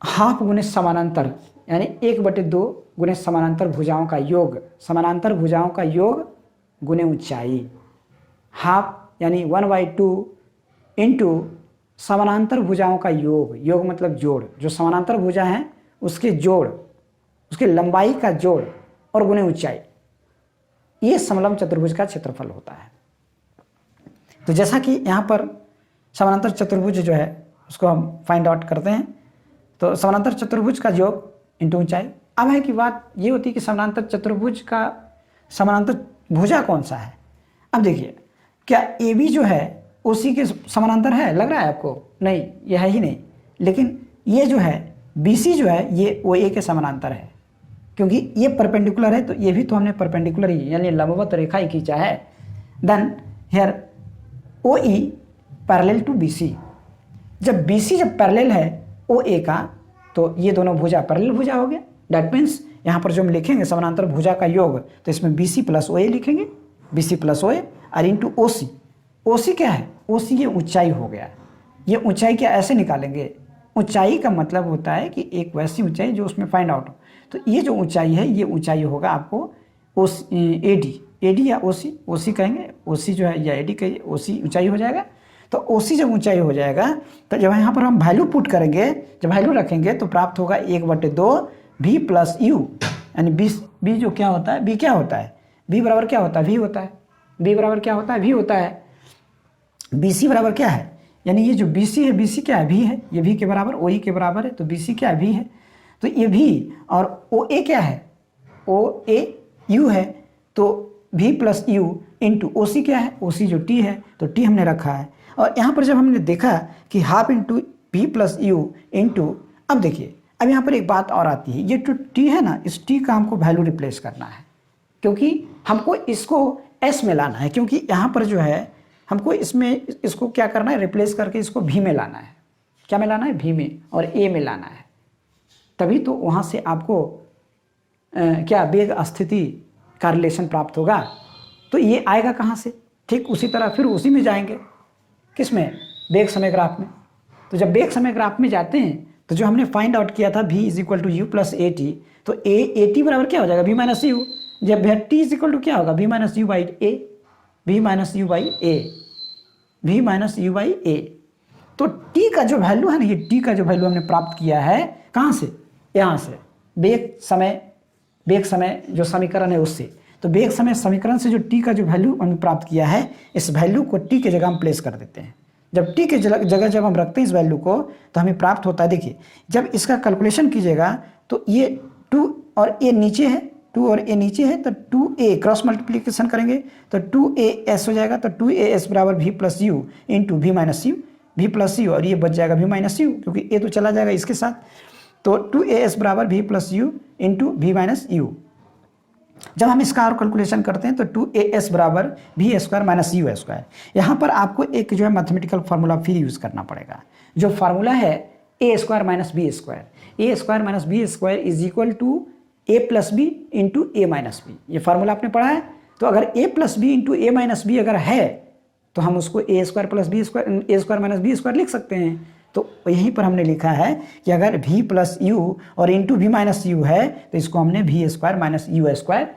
Speaker 1: हाफ गुने समानांतर, यानी 1/2 गुने समानांतर भुजाओं का योग गुने ऊंचाई। हाफ यानी 1/2 इंटू समानांतर भुजाओं का योग मतलब जोड़, जो समानांतर भुजा है उसके जोड़, उसके लंबाई का जोड़ और गुने ऊंचाई, ये समलंब चतुर्भुज का क्षेत्रफल होता है। तो जैसा कि यहाँ पर समानांतर चतुर्भुज जो है उसको हम फाइंड आउट करते हैं। तो समानांतर चतुर्भुज का योग इंटू ऊंचाई। अब है कि बात ये होती है कि समानांतर चतुर्भुज का समानांतर भुजा कौन सा है। अब देखिए, क्या ए बी जो है उसी के समानांतर है, लग रहा है आपको? नहीं, ये है ही नहीं। लेकिन ये जो है बी सी जो है ये ओ ए के समानांतर है, क्योंकि ये परपेंडिकुलर है, तो ये भी तो हमने परपेंडिकुलर ही यानी लंबवत रेखा ही खींचा है। Then here O E parallel to B C. जब बी सी जब पैरेलल है ओ ए का, तो ये दोनों भुजा पैरेलल भुजा हो गया। दैट मीन्स यहाँ पर जो हम लिखेंगे समानांतर भुजा का योग, तो इसमें बी सी प्लस ओ ए लिखेंगे, बी सी प्लस ओ ए और इंटू ओ सी। ओ सी क्या है? ओ सी ये ऊंचाई हो गया। ये ऊंचाई क्या ऐसे निकालेंगे? ऊंचाई का मतलब होता है कि एक वैसी ऊंचाई जो उसमें फाइंड आउट हो। तो ये जो ऊंचाई है ये ऊंचाई होगा आपको ओ ए डी, ए डी या ओ सी कहेंगे, ओ सी जो है या ए डी कहिए, ओ सी ऊंचाई हो जाएगा। तो ओ सी जब ऊंचाई हो जाएगा तो जब यहाँ पर हम वैल्यू पुट करेंगे, जब वैल्यू रखेंगे तो प्राप्त होगा 1/2 भी प्लस यू, यानी बी जो क्या होता है, बी क्या होता है, बी बराबर क्या होता है, वी होता है। बी बराबर क्या होता है, वी होता है। बी सी बराबर क्या है, यानी ये जो बी सी है, बी सी क्या है, वी है। ये वी के बराबर ओ ई के बराबर है, तो बी सी क्या है, वी है। तो ये वी और ओ ए क्या है, ओ ए यू है। तो V plus U into O C क्या है, ओ सी जो टी है, तो टी हमने रखा है। और यहाँ पर जब हमने देखा कि half into V plus U into, अब देखिए अब यहाँ पर एक बात और आती है, ये जो टी है ना, इस टी का हमको वैल्यू रिप्लेस करना है, क्योंकि हमको इसको एस में लाना है। क्योंकि यहाँ पर जो है हमको इसमें इसको क्या करना है, रिप्लेस करके इसको भी में लाना है। क्या में लाना है, भी में, और ए में लाना है। तभी तो वहाँ से आपको क्या वेग स्थिति का रिलेशन प्राप्त होगा। तो ये आएगा कहाँ से? ठीक उसी तरह फिर उसी में जाएंगे, किस में, वेग समय ग्राफ में। तो जब वेग समय ग्राफ में जाते हैं तो जो हमने फाइंड आउट किया था v is equal to U plus A T, तो ए टी बराबर क्या हो जाएगा, v माइनस यू। जब टी इज इक्वल टू क्या होगा, v minus U by A, V minus U by A, V minus U by A. तो t का जो वैल्यू है ना, ये t का जो वैल्यू हमने प्राप्त किया है कहाँ से, यहाँ से वेग समय जो समीकरण है उससे। तो वेग समय समीकरण से जो t का जो वैल्यू हमने प्राप्त किया है, इस वैल्यू को t के जगह हम प्लेस कर देते हैं। जब t के जगह जब हम रखते हैं इस वैल्यू को, तो हमें प्राप्त होता है, देखिए जब इसका कैलकुलेशन कीजिएगा तो ये 2 और a नीचे है, 2 और a नीचे है, तो 2a क्रॉस मल्टीप्लिकेशन करेंगे तो 2as हो जाएगा। तो 2as बराबर v plus U into V minus U, V plus U, और ये बच जाएगा v माइनस यू, क्योंकि a तो चला जाएगा इसके साथ। तो 2as बराबर v plus U into V minus U. जब हम इसका और कैलकुलेशन करते हैं तो 2as बराबर V square minus U square. यहाँ पर आपको एक जो है मैथमेटिकल फार्मूला फिर यूज़ करना पड़ेगा। जो फार्मूला है A square minus B square, A square minus B square is equal to A plus B into A minus B. ये फार्मूला आपने पढ़ा है। तो अगर A plus B into A minus B अगर है तो हम उसको A square plus B square, A square minus B square लिख सकते हैं। तो यहीं पर हमने लिखा है कि अगर v प्लस यू और इंटू वी माइनस यू है तो इसको हमने V square minus U square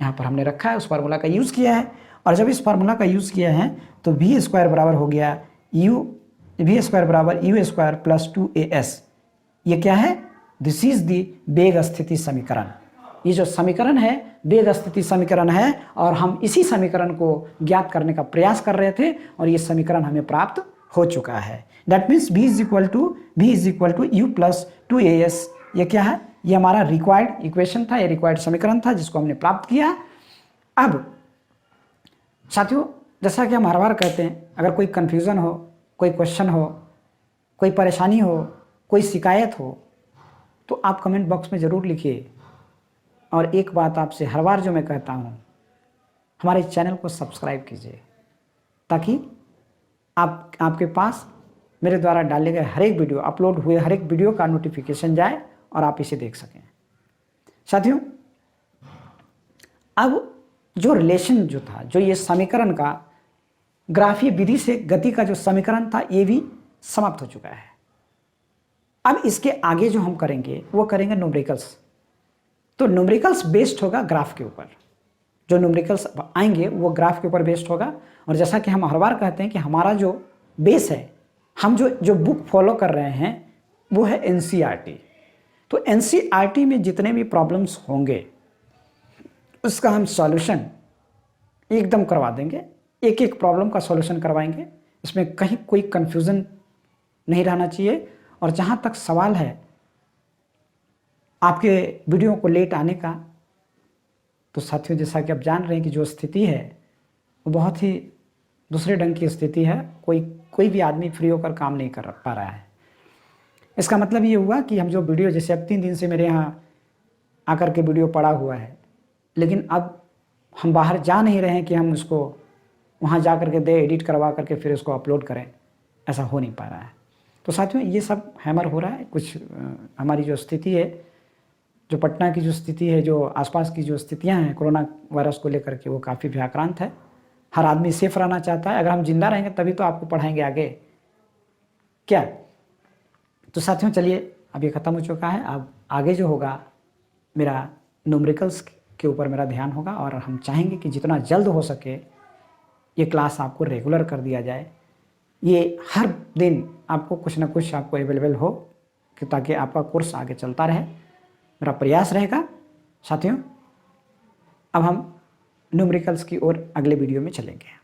Speaker 1: यहाँ पर हमने रखा है, उस फार्मूला का यूज़ किया है। और जब इस फार्मूला का यूज़ किया है तो वी स्क्वायर बराबर हो गया वी स्क्वायर बराबर यू स्क्वायर प्लस 2as। ये क्या है, दिस इज दी वेग स्थिति समीकरण। ये जो समीकरण है वेग स्थिति समीकरण है, और हम इसी समीकरण को ज्ञात करने का प्रयास कर रहे थे और ये समीकरण हमें प्राप्त हो चुका है। That means v is equal to U plus 2as। ये क्या है, ये हमारा रिक्वायर्ड इक्वेशन था, ये रिक्वायर्ड समीकरण था जिसको हमने प्राप्त किया। अब साथियों, जैसा कि हम हर बार कहते हैं, अगर कोई कन्फ्यूज़न हो, कोई क्वेश्चन हो, कोई परेशानी हो, कोई शिकायत हो, तो आप कमेंट बॉक्स में ज़रूर लिखिए। और एक बात आपसे हर बार जो मैं कहता हूँ, हमारे चैनल को सब्सक्राइब कीजिए, ताकि आपके पास मेरे द्वारा डाले गए हर एक वीडियो, अपलोड हुए हर एक वीडियो का नोटिफिकेशन जाए और आप इसे देख सकें। साथियों, अब जो रिलेशन जो था, जो ये समीकरण का ग्राफीय विधि से गति का जो समीकरण था, ये भी समाप्त हो चुका है। अब इसके आगे जो हम करेंगे वो करेंगे न्यूमेरिकल्स। तो न्यूमेरिकल्स बेस्ड होगा ग्राफ के ऊपर, जो न्यूमेरिकल्स आएंगे वो ग्राफ के ऊपर बेस्ड होगा। और जैसा कि हम हर बार कहते हैं कि हमारा जो बेस है, हम जो बुक फॉलो कर रहे हैं वो है NCERT। तो NCERT में जितने भी प्रॉब्लम्स होंगे उसका हम सॉल्यूशन एकदम करवा देंगे, एक एक प्रॉब्लम का सॉल्यूशन करवाएंगे। इसमें कहीं कोई कन्फ्यूज़न नहीं रहना चाहिए। और जहाँ तक सवाल है आपके वीडियो को लेट आने का, तो साथियों जैसा कि आप जान रहे हैं कि जो स्थिति है वो बहुत ही दूसरे ढंग की स्थिति है। कोई भी आदमी फ्री होकर काम नहीं कर पा रहा है। इसका मतलब ये हुआ कि हम जो वीडियो, जैसे अब 3 दिन से मेरे यहाँ आकर के वीडियो पड़ा हुआ है, लेकिन अब हम बाहर जा नहीं रहे हैं कि हम उसको वहाँ जा कर के दे एडिट करवा करके फिर उसको अपलोड करें, ऐसा हो नहीं पा रहा है। तो साथियों ये सब हैमर हो रहा है। कुछ हमारी जो स्थिति है, जो पटना की जो स्थिति है, जो आसपास की जो स्थितियाँ हैं कोरोना वायरस को लेकर के, वो काफ़ी भयाक्रांत है। हर आदमी सेफ रहना चाहता है। अगर हम जिंदा रहेंगे तभी तो आपको पढ़ाएंगे आगे, क्या? तो साथियों चलिए, अब ये ख़त्म हो चुका है। अब आगे जो होगा मेरा न्यूमेरिकल्स के ऊपर मेरा ध्यान होगा, और हम चाहेंगे कि जितना जल्द हो सके ये क्लास आपको रेगुलर कर दिया जाए। ये हर दिन आपको कुछ ना कुछ आपको अवेलेबल हो, कि ताकि आपका कोर्स आगे चलता रहे। मेरा प्रयास रहेगा। साथियों अब हम न्यूमेरिकल्स की ओर अगले वीडियो में चलेंगे।